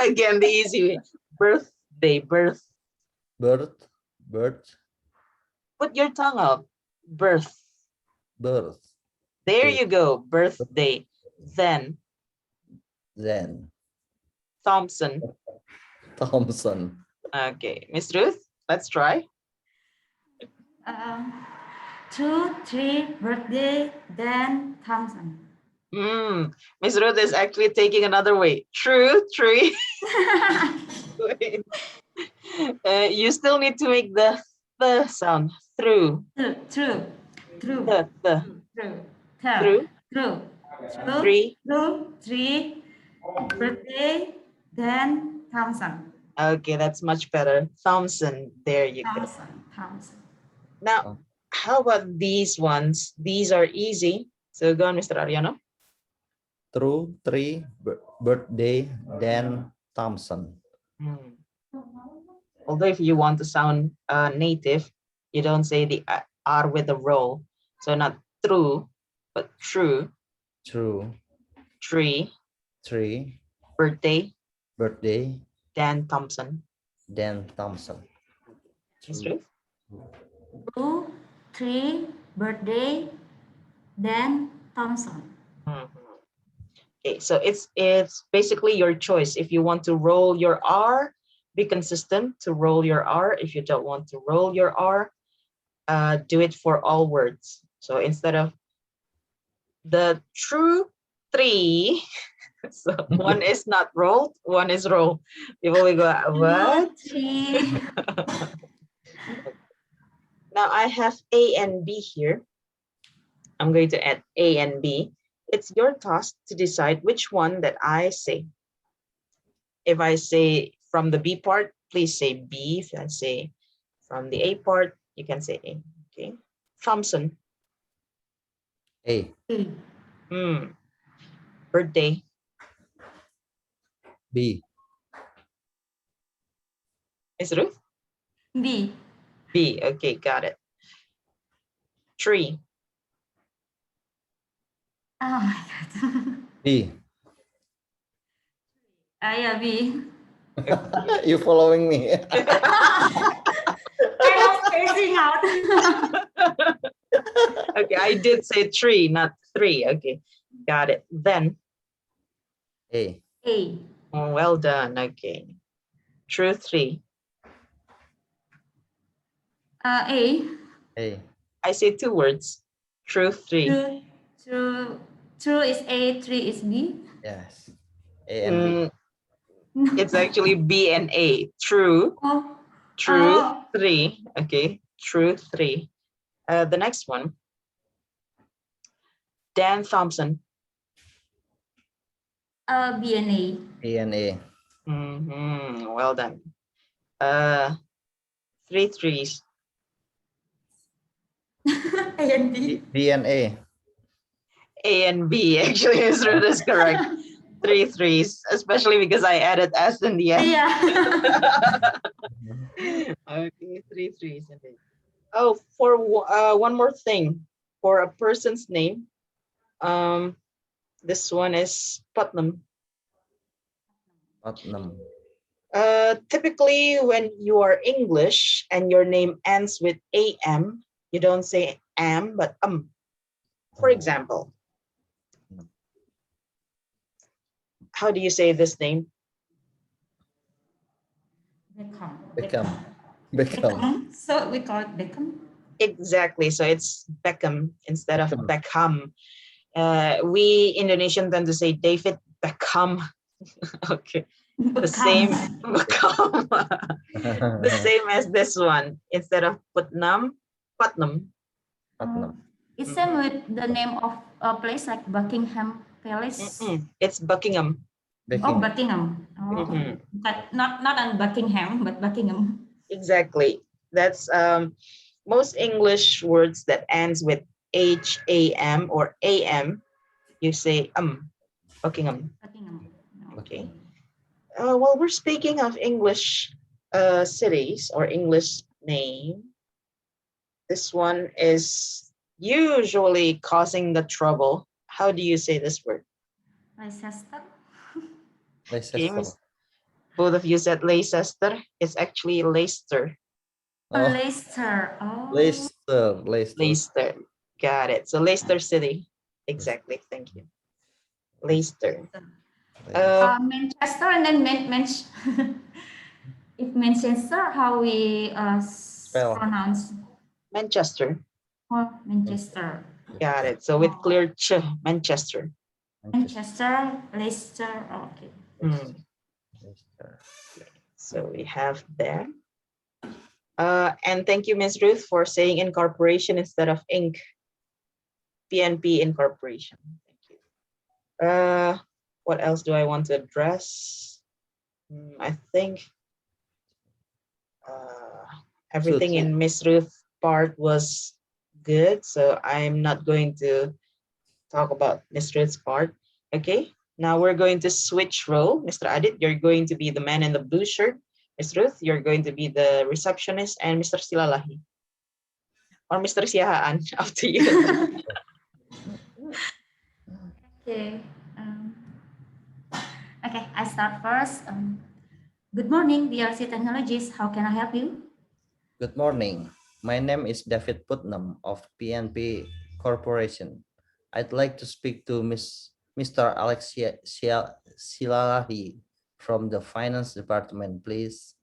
Again, the easy way. birthday, birth. Birth. Birth. Put your tongue out. Birth. Birth. There Okay. you go. Birthday. Then. Thompson. Thompson. Okay. Miss Ruth, let's try. 2, 3, birthday, then Thompson. Miss Ruth is actually taking another way. True, tree. Wait. You still need to make the sound. Through. True. True. The. True. Through. True. Three. 2, 3, birthday, then Thompson. Okay, that's much better. Thompson. There you go. Thompson. Now, how about these ones? These are easy. So go on, Mr. Ariano. True, 3, birthday, then Thompson. Although if you want to sound native, you don't say the R with the roll. So not true, but true. True. Tree. Birthday. Dan Thompson. Miss Ruth? 2, 3, birthday, then Thompson. Okay, so it's basically your choice. If you want to roll your R, be consistent to roll your R. If you don't want to roll your R, do it for all words. So instead of the true 3, so one is not rolled, one is rolled. People will go, what? Now I have A and B here. I'm going to add A and B. It's your task to decide which one that I say. If I say from the B part, please say B. If I say from the A part, you can say A. Okay. Thompson. A. Birthday. B. Miss Ruth? B. B. Okay, got it. Tree. Oh my God. B. Yeah, B. You following me? I was spacing out. Okay, I did say 3, not 3. Okay, got it. Then. A. A. Oh, well done. Okay. True 3. A. A. I say 2 words. True 3. True is A, 3 is B. Yes. A and B. It's actually B and A. True. True 3. Okay. True 3. The next one. Dan Thompson. B and A. B and A. Well done. 3 3s. A and B. B and A. A and B actually is correct. 3 3s, especially because I added S in the end. Yeah. Okay, 3 3s. Oh, for one more thing, for a person's name, this one is Putnam. Typically, when you are English and your name ends with AM, you don't say am, but For example, how do you say this name? Beckham. So we call it Beckham. Exactly. So it's Beckham instead of Beckham. We Indonesian tend to say David Beckham. Okay. The same Beckham. The same as this one. Instead of Putnam. It's same with the name of a place like Buckingham Palace. It's Buckingham. Oh, Buckingham. But not on Buckingham, but Buckingham. Exactly. That's most English words that ends with HAM or AM, you say Buckingham. Okay. Well, we're speaking of English cities or English name. This one is usually causing the trouble. How do you say this word? Leicester. James, Both of you said Leicester. It's actually Leicester. Oh, Leicester. Oh. Leicester. Leicester. Got it. So Leicester City. Exactly. Thank you. Leicester. Manchester and then if Manchester, how we pronounce? Manchester. Oh, Manchester. Got it. So with clear ch, Manchester. Manchester, Leicester. Oh, okay. So we have that. And thank you, Ms. Ruth, for saying incorporation instead of Inc. PNP incorporation. Thank you. What else do I want to address? I think everything in Ms. Ruth's part was good, so I'm not going to talk about Ms. Ruth's part. Okay, now we're going to switch role. Mr. Adit, you're going to be the man in the blue shirt. Ms. Ruth, you're going to be the receptionist, and Mr. Silalahi. Or Mr. Siahaan, up to you. Okay. Okay, I start first. Good morning, DLC Technologies. How can I help you? Good morning. My name is David Putnam of PNP Corporation. I'd like to speak to Mr. Alexia Silalahi from the Finance Department, please.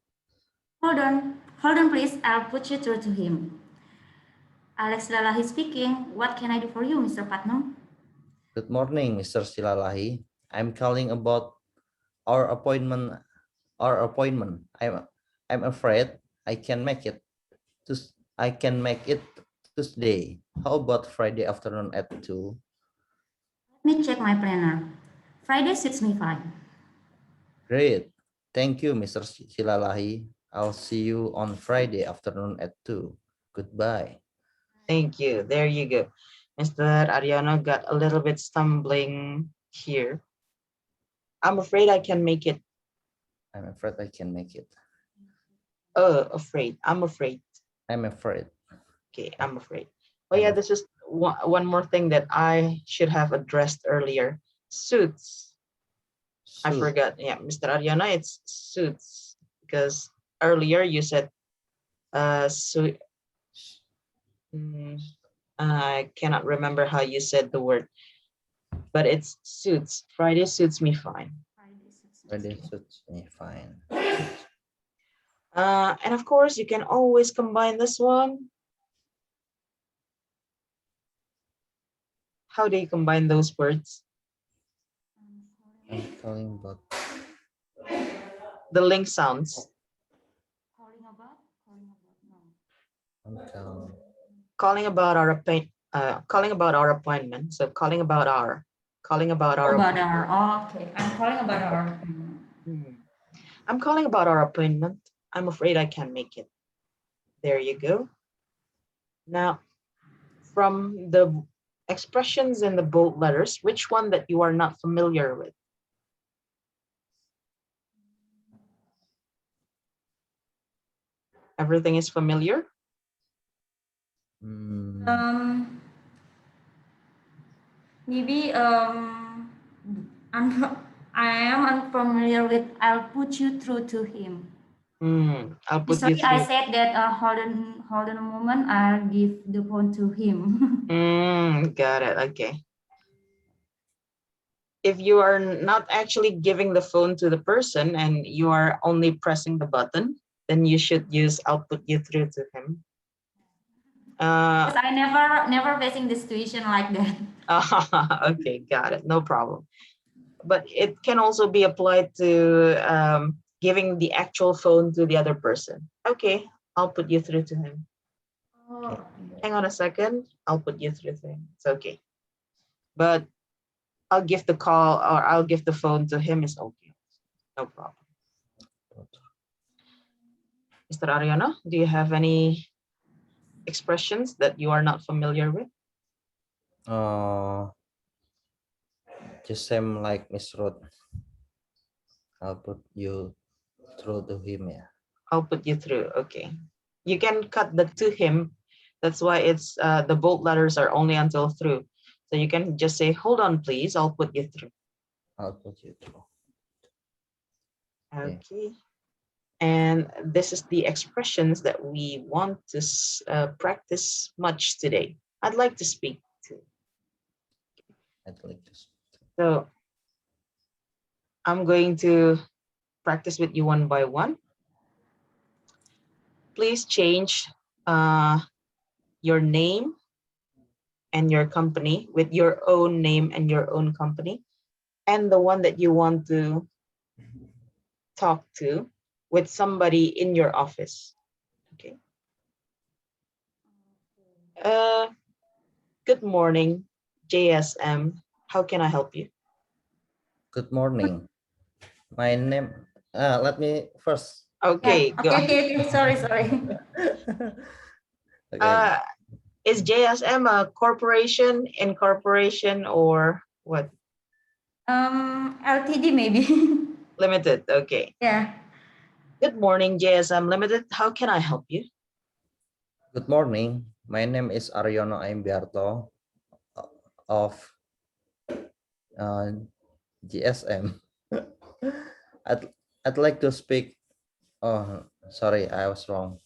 Hold on, please. I'll put you through to him. Alex Silalahi speaking. What can I do for you, Mr. Putnam? Good morning, Mr. Silalahi. I'm calling about our appointment. I'm afraid I can make it Tuesday. How about Friday afternoon at 2? Let me check my planner. Friday suits me fine. Great. Thank you, Mr. Silalahi. I'll see you on Friday afternoon at 2. Goodbye. Thank you. There you go. Mr. Ariano got a little bit stumbling here. I'm afraid I can make it. I'm afraid I can make it. Oh, afraid. I'm afraid. I'm afraid. Okay, I'm afraid. Oh yeah, this is one more thing that I should have addressed earlier. Suits. I forgot. Yeah, Mr. Ariana, it's suits. Because earlier you said suit. I cannot remember how you said the word. But it's suits. Friday suits me fine. Friday suits me fine. And of course, you can always combine this one. How do you combine those words? I'm calling about the link sounds. Calling about our appointment. So calling about our. Oh, okay. I'm calling about our. I'm calling about our appointment. I'm afraid I can't make it. There you go. Now, from the expressions in the bold letters, which one that you are not familiar with? Everything is familiar? Maybe I am unfamiliar with. I'll put you through to him. I'll put you through. I said that hold on a moment. I'll give the phone to him. Got it. Okay. If you are not actually giving the phone to the person and you are only pressing the button, then you should use I'll put you through to him. Because I never facing the situation like that. Okay, got it. No problem. But it can also be applied to giving the actual phone to the other person. Okay, I'll put you through to him. Okay. Hang on a second. I'll put you through to him. It's okay. But I'll give the call or I'll give the phone to him is okay. No problem. Mr. Ariana, do you have any expressions that you are not familiar with? Just same like Miss Ruth. I'll put you through to him. Yeah. I'll put you through. Okay. You can cut the to him. That's why it's the bold letters are only until through. So you can just say, hold on, please. I'll put you through. I'll put you through. Okay. And this is the expressions that we want to practice much today. I'd like to speak to. I'd like to. So I'm going to practice with you one by one. Please change your name and your company with your own name and your own company, and the one that you want to talk to with somebody in your office. Okay. Good morning, JSM. How can I help you? Good morning. My name. Let me first. Okay, Yeah. go. Okay. Sorry. Okay. Is JSM a corporation, incorporation, or what? LTD maybe. Limited. Okay. Yeah. Good morning, JSM Limited. How can I help you? Good morning. My name is Aryono Aimbiarto of JSM. I'd like to speak. Oh, sorry, I was wrong.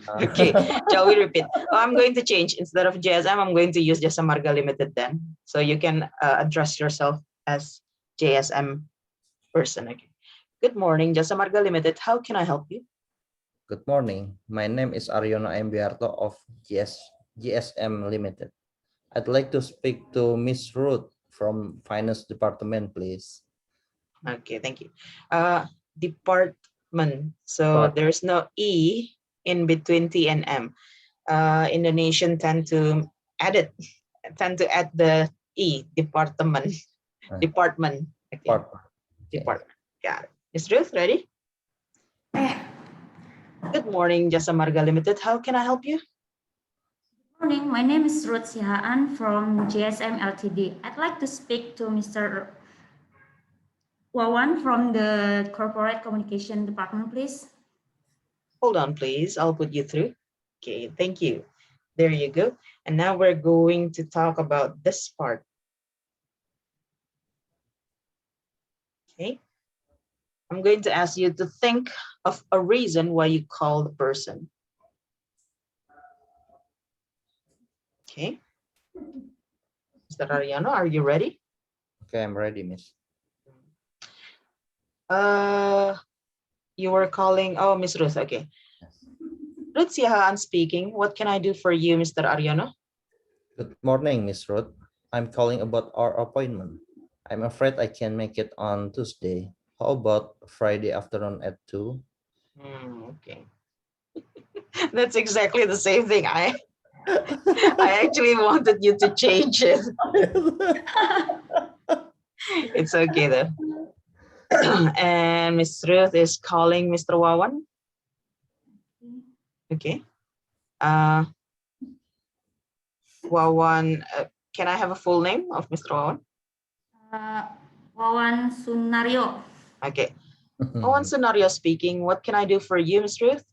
Okay, shall we repeat? Oh, I'm going to change. Instead of JSM, I'm going to use Jasa Marga Limited then. So you can address yourself as JSM person. Okay. Good morning, Jasa Marga Limited. How can I help you? Good morning. My name is Aryono Aimbiarto of GSM Limited. I'd like to speak to Miss Ruth from Finance Department, please. Okay, thank you. Department. So there's no E in between T and M. Indonesian tend to add the E, department. Department. Okay. Department. Got it. Miss Ruth, ready? Good morning, Jasa Marga Limited. How can I help you? Good morning. My name is Ruth Sihaan from JSM Ltd. I'd like to speak to Mr. Wawan from the Corporate Communication Department, please. Hold on, please. I'll put you through. Okay, thank you. There you go. And now we're going to talk about this part. Okay. I'm going to ask you to think of a reason why you call the person. Okay. Mr. Ariano, are you ready? Okay, I'm ready, Miss. You were calling, oh, Miss Ruth, okay. Ruth Sihaan speaking. What can I do for you, Mr. Ariano? Good morning, Miss Ruth. I'm calling about our appointment. I'm afraid I can't make it on Tuesday. How about Friday afternoon at 2? Okay. That's exactly the same thing. I actually wanted you to change it. It's okay though. And Miss Ruth is calling Mr. Wawan. Okay. Wawan, can I have a full name of Mr. Wawan? Wawan Sunario. Okay. Wawan Sunario speaking. What can I do for you, Miss Ruth?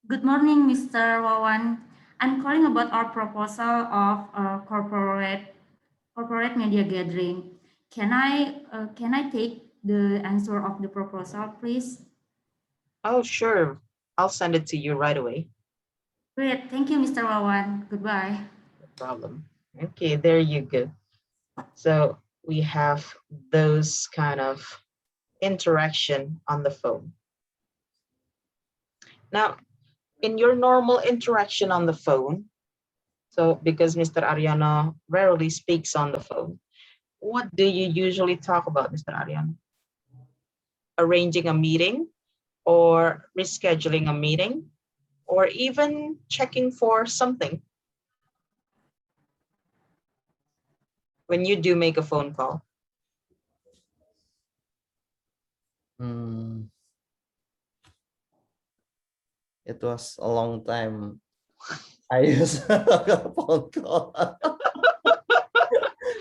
Good morning, Mr. Wawan. I'm calling about our proposal of a corporate media gathering. Can I take the answer of the proposal, please? Oh, sure. I'll send it to you right away. Great. Thank you, Mr. Wawan. Goodbye. No problem. Okay, there you go. So we have those kind of interaction on the phone. Now, in your normal interaction on the phone, so because Mr. Ariano rarely speaks on the phone, what do you usually talk about, Mr. Ariano? Arranging a meeting or rescheduling a meeting or even checking for something when you do make a phone call? It was a long time I used a phone call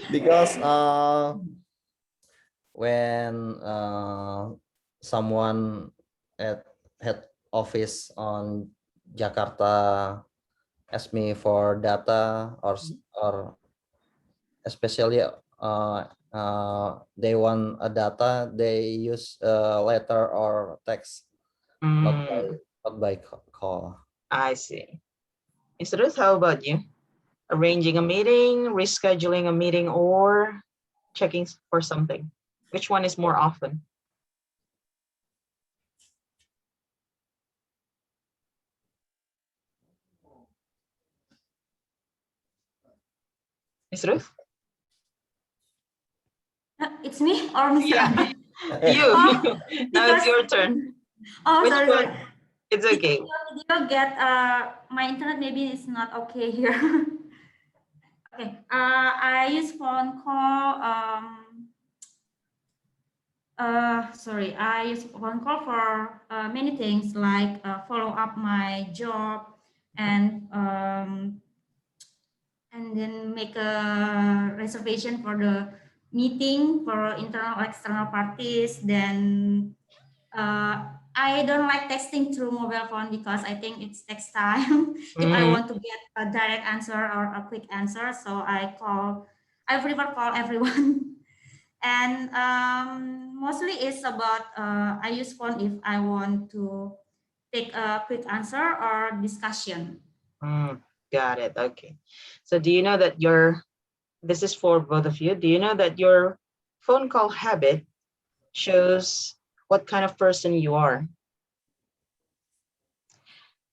because when someone at head office on Jakarta asked me for data or especially they want a data, they use letter or text, not by call. I see. Mr. Ruth, how about you? Arranging a meeting, rescheduling a meeting, or checking for something? Which one is more often? Ms. Ruth? It's me or Mr. Yeah, Adi? you. Oh, Now it's because your turn. oh, Which sorry, one? sorry. It's Because okay. your video get my internet maybe is not okay here. Okay. I use phone call. Sorry, I use phone call for many things like follow up my job and then make a reservation for the meeting for internal or external parties. Then I don't like texting through mobile phone because I think it takes time if I want to get a direct answer or a quick answer. So I prefer call everyone. And mostly it's about I use phone if I want to take a quick answer or discussion. Got it. Okay. So do you know that this is for both of you. Do you know that your phone call habit shows what kind of person you are?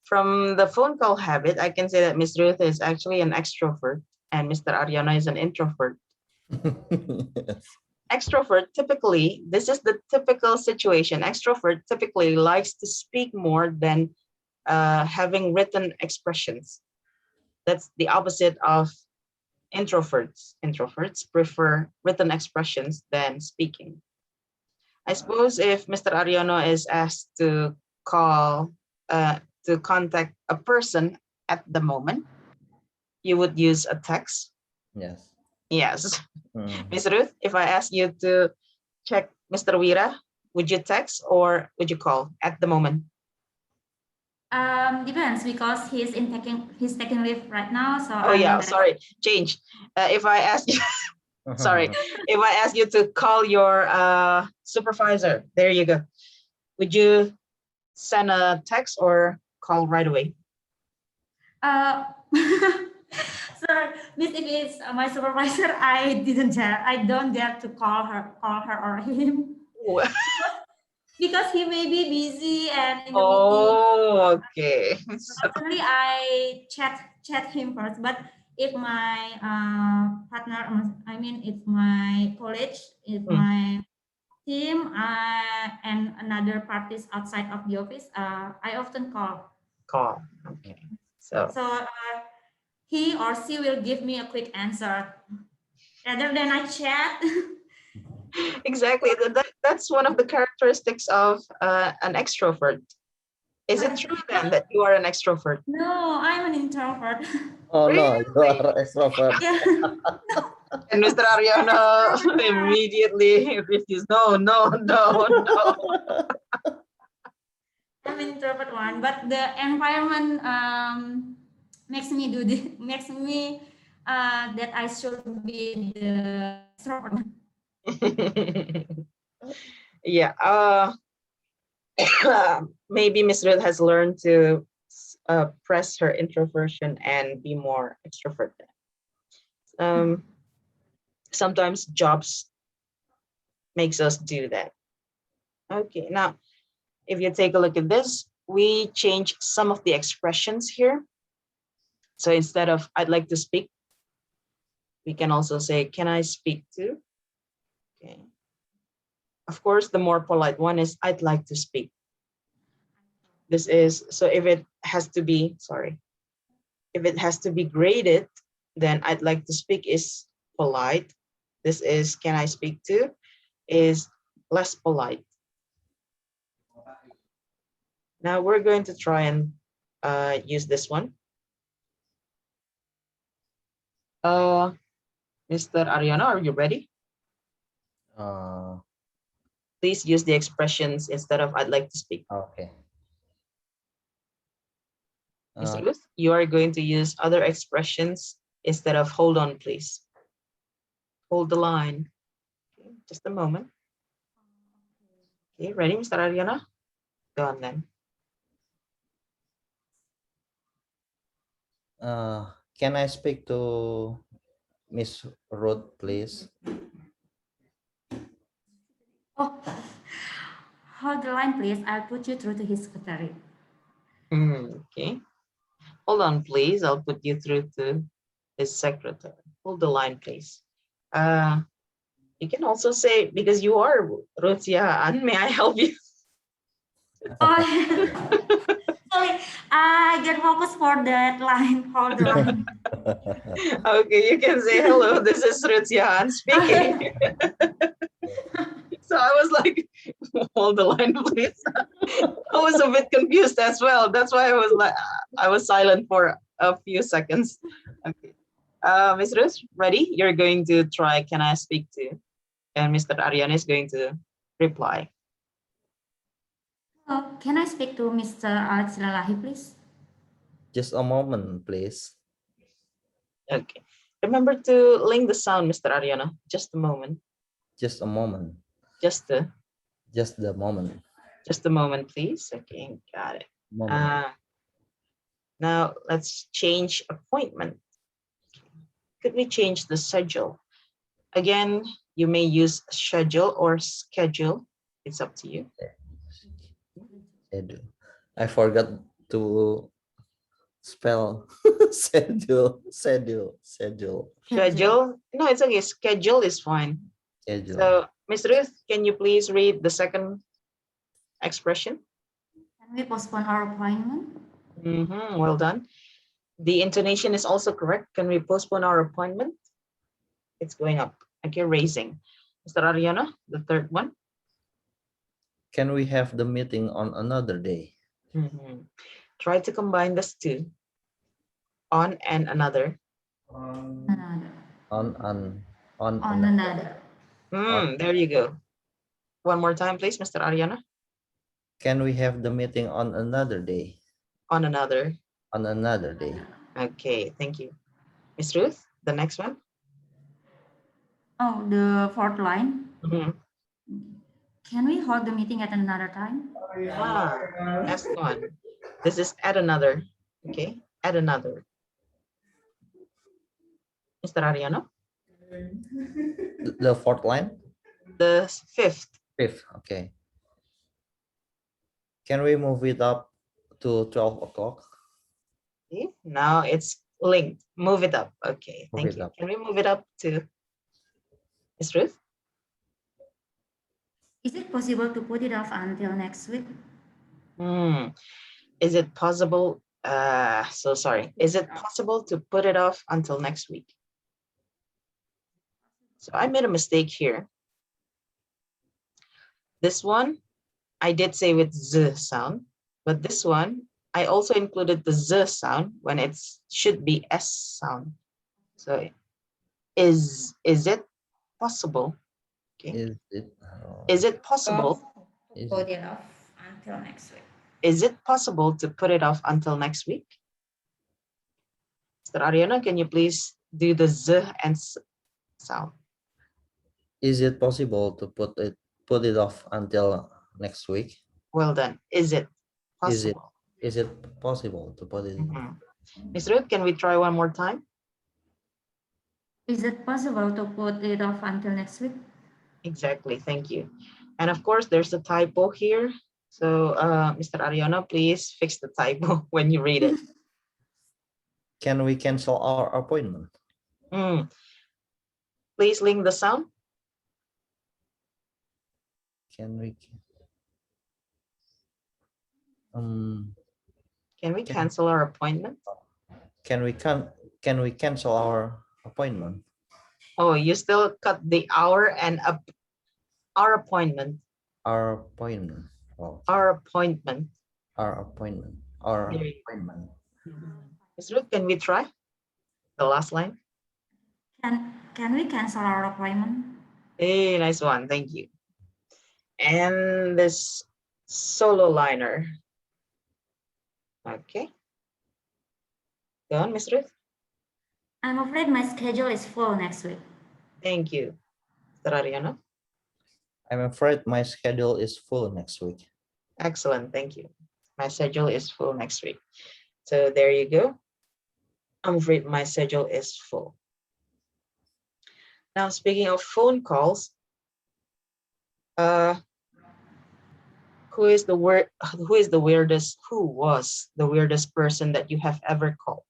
From the phone call habit, I can say that Ms. Ruth is actually an extrovert and Mr. Ariano is an introvert. Extrovert, typically, this is the typical situation. Extrovert typically likes to speak more than having written expressions. That's the opposite of introverts. Introverts prefer written expressions than speaking. I suppose if Mr. Ariano is asked to contact a person at the moment, you would use a text. Yes. Yes. Ms. Ruth, if I ask you to check Mr. Wira, would you text or would you call at the moment? Depends because he's taking leave right now. So Oh yeah, sorry, change. If I ask you, sorry, if I ask you to call your supervisor, there you go. Would you send a text or call right away? So Miss, if it's my supervisor, I don't dare to call her or him. Because he may be busy and in the meeting. Okay. Personally, I chat him first. But if my partner, I mean, if my college, if my team and another parties outside of the office, I often call. Okay. So he or she will give me a quick answer rather than I chat. Exactly. That's one of the characteristics of an extrovert. Is it true then that you are an extrovert? No, I'm an introvert. Oh no, you are extrovert. Yeah. And Mr. Ariano immediately refused. No. I'm an introvert one, but the environment makes me do this. Makes me that I should be the extrovert. Yeah. Maybe Miss Ruth has learned to press her introversion and be more extrovert. Sometimes jobs makes us do that. Okay, now if you take a look at this, we change some of the expressions here. So instead of I'd like to speak, we can also say, can I speak to? Okay. Of course, the more polite one is I'd like to speak. This is, so if it has to be, if it has to be graded, then I'd like to speak is polite. This is can I speak to is less polite. Now we're going to try and use this one. Mr. Ariana, are you ready? Please use the expressions instead of I'd like to speak. Okay. Mr. Ruth, you are going to use other expressions instead of hold on, please. Hold the line. Just a moment. Okay, ready, Mr. Ariana? Go on then. Can I speak to Miss Ruth, please? Oh, hold the line, please. I'll put you through to his secretary. Okay. Hold on, please. I'll put you through to his secretary. Hold the line, please. You can also say, because you are Rutia, and may I help you? Oh, sorry. I get focused for that line. Hold the line. Okay, you can say, hello, this is Rutia speaking. So I was like, hold the line, please. I was a bit confused as well. That's why I was silent for a few seconds. Okay. Ms. Ruth, ready? You're going to try, can I speak to? And Mr. Aryan is going to reply. Oh, can I speak to Mr. Alex Lalahi, please? Just a moment, please. Okay. Remember to link the sound, Mr. Ariana. Just a moment. Just a moment. Just the moment. Just a moment, please. Okay, got it. Moment. Now let's change appointment. Could we change the schedule? Again, you may use schedule or schedule. It's up to you. Schedule. I forgot to spell schedule. No, it's okay. Schedule is fine. Schedule. So, Ms. Ruth, can you please read the second expression? Can we postpone our appointment? Well done. The intonation is also correct. Can we postpone our appointment? It's going up. Okay, raising. Mr. Ariana, the third one. Can we have the meeting on another day? Try to combine this two. On and another. On another. There you go. One more time, please, Mr. Ariana. Can we have the meeting on another day? On another. On another day. Okay, thank you. Ms. Ruth, the next one. Oh, the fourth line. Mm-hmm. Can we hold the meeting at another time? That's one. This is at another. Okay, at another. Mr. Ariano. The fourth line? The fifth. Fifth, okay. Can we move it up to 12 o'clock? Okay, now it's linked. Move it up. Okay, thank you. Can we move it up to Ms. Ruth? Is it possible to put it off until next week? Is it possible? So sorry. Is it possible to put it off until next week? So I made a mistake here. This one, I did say with Z sound, but this one, I also included the Z sound when it should be S sound. So is it possible? Okay. Is it possible? To put it off until next week. Is it possible to put it off until next week? Mr. Ariana, can you please do the Z and S sound? Is it possible to put it off until next week? Well done. Is it possible? Is it possible to put it? Ms. Ruth, can we try one more time? Is it possible to put it off until next week? Exactly. Thank you. And of course, there's a typo here. So, Mr. Ariana, please fix the typo when you read it. Can we cancel our appointment? Please link the sound. Can we cancel our appointment? Can we cancel our appointment? Oh, you still cut the hour and our appointment. Our appointment. Oh. Our appointment. Our appointment. Our appointment. Ms. Ruth, can we try the last line? Can we cancel our appointment? Hey, nice one. Thank you. And this solo liner. Okay. Go on, Ms. Ruth. I'm afraid my schedule is full next week. Thank you. Mr. Ariana. I'm afraid my schedule is full next week. Excellent, thank you. My schedule is full next week. So there you go. I'm afraid my schedule is full. Now, speaking of phone calls, who was the weirdest person that you have ever called?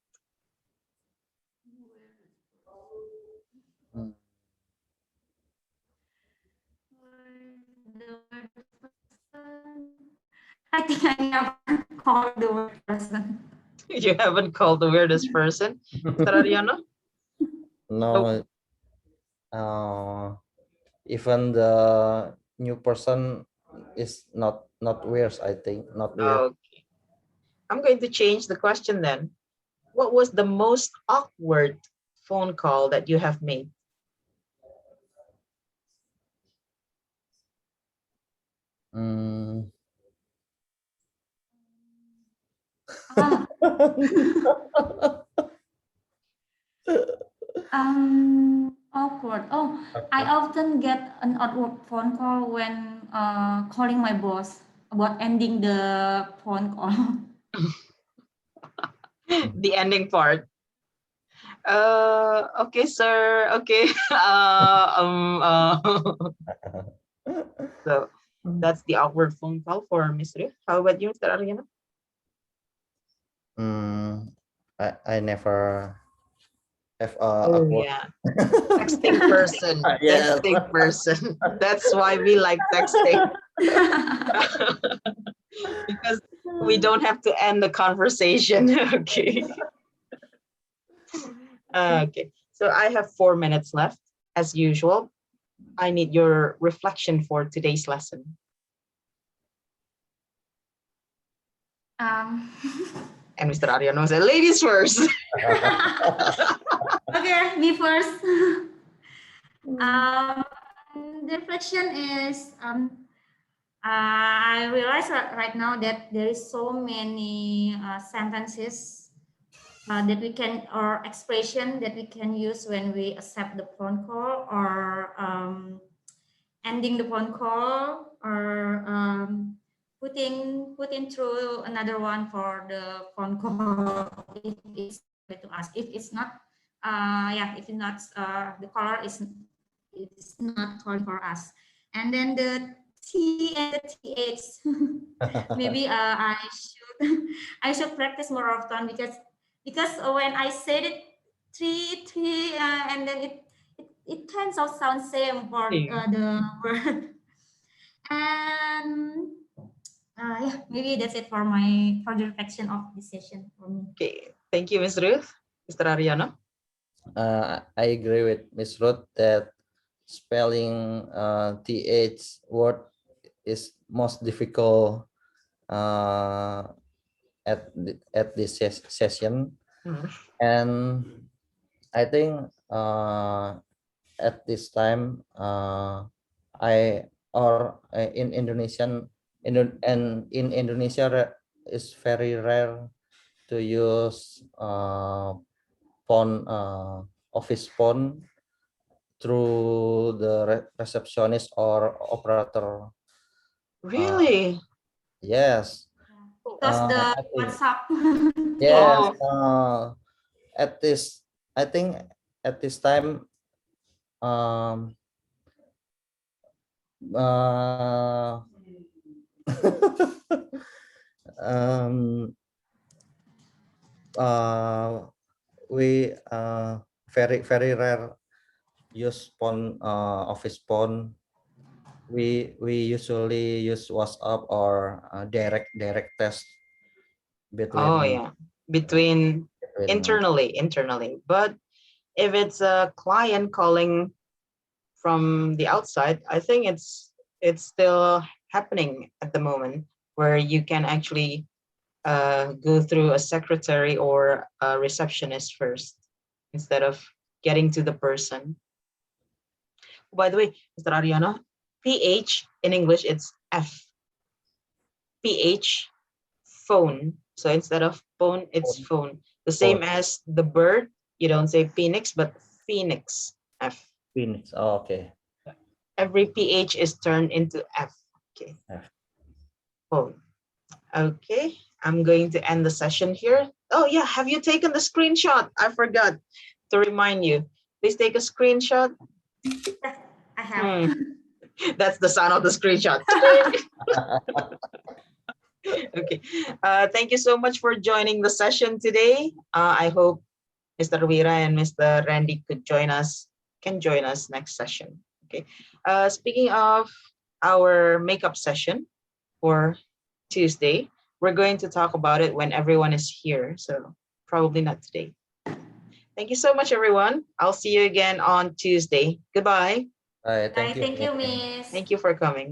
I think I never called the word person. You haven't called the weirdest person, Mr. Ariano? No, even the new person is not weird. I think not weird. Okay. I'm going to change the question then. What was the most awkward phone call that you have made? Awkward. Oh, I often get an awkward phone call when calling my boss about ending the phone call. The ending part. Okay, sir. Okay. So that's the awkward phone call for Miss Ruth. How about you, Mr. Ariano? I never have Oh awkward. yeah, texting person. Yes. Texting person. That's why we like texting. Because we don't have to end the conversation. Okay. Okay. So I have 4 minutes left. As usual, I need your reflection for today's lesson. And Mr. Ariano said, ladies first. Okay, me first. The reflection is I realize right now that there is so many sentences that we can, or expression that we can use when we accept the phone call, or ending the phone call, or putting through another one for the phone call if it's to us. If it's not, if it's not, the caller is not calling for us. And then the T and the TH. Maybe I should practice more often, because when I said it three and then it kind of sounds same for the word. And maybe that's it for the reflection of this session for me. Okay, thank you, Ms. Ruth. Mr. Ariano? I agree with Miss Ruth that spelling th word is most difficult at this session. And I think at this time in Indonesian and in Indonesia is very rare to use phone office phone through the receptionist or operator. Really? Yes. Because the WhatsApp. Yes. At this, I think at this time, we very rare use phone office phone. We usually use WhatsApp or direct test between. Between internally. But if it's a client calling from the outside, I think it's still happening at the moment, where you can actually go through a secretary or a receptionist first instead of getting to the person. By the way, Mr. Ariano, PH in English, it's F. PH, phone. So instead of phone, it's phone. The same as the bird. You don't say phoenix, but phoenix. F. Phoenix. Oh, okay. every PH is turned into F. Okay. F. Oh, okay. I'm going to end the session here. Oh yeah, have you taken the screenshot? I forgot to remind you. Please take a screenshot. Yes, I have. That's the sound of the screenshot. Okay. Thank you so much for joining the session today. I hope Mr. Wira and Mr. Randy can join us next session. Okay. Speaking of our makeup session for Tuesday, we're going to talk about it when everyone is here. So probably not today. Thank you so much, everyone. I'll see you again on Tuesday. Goodbye. Bye. Bye. Thank you. Thank you, Miss. Thank you for coming.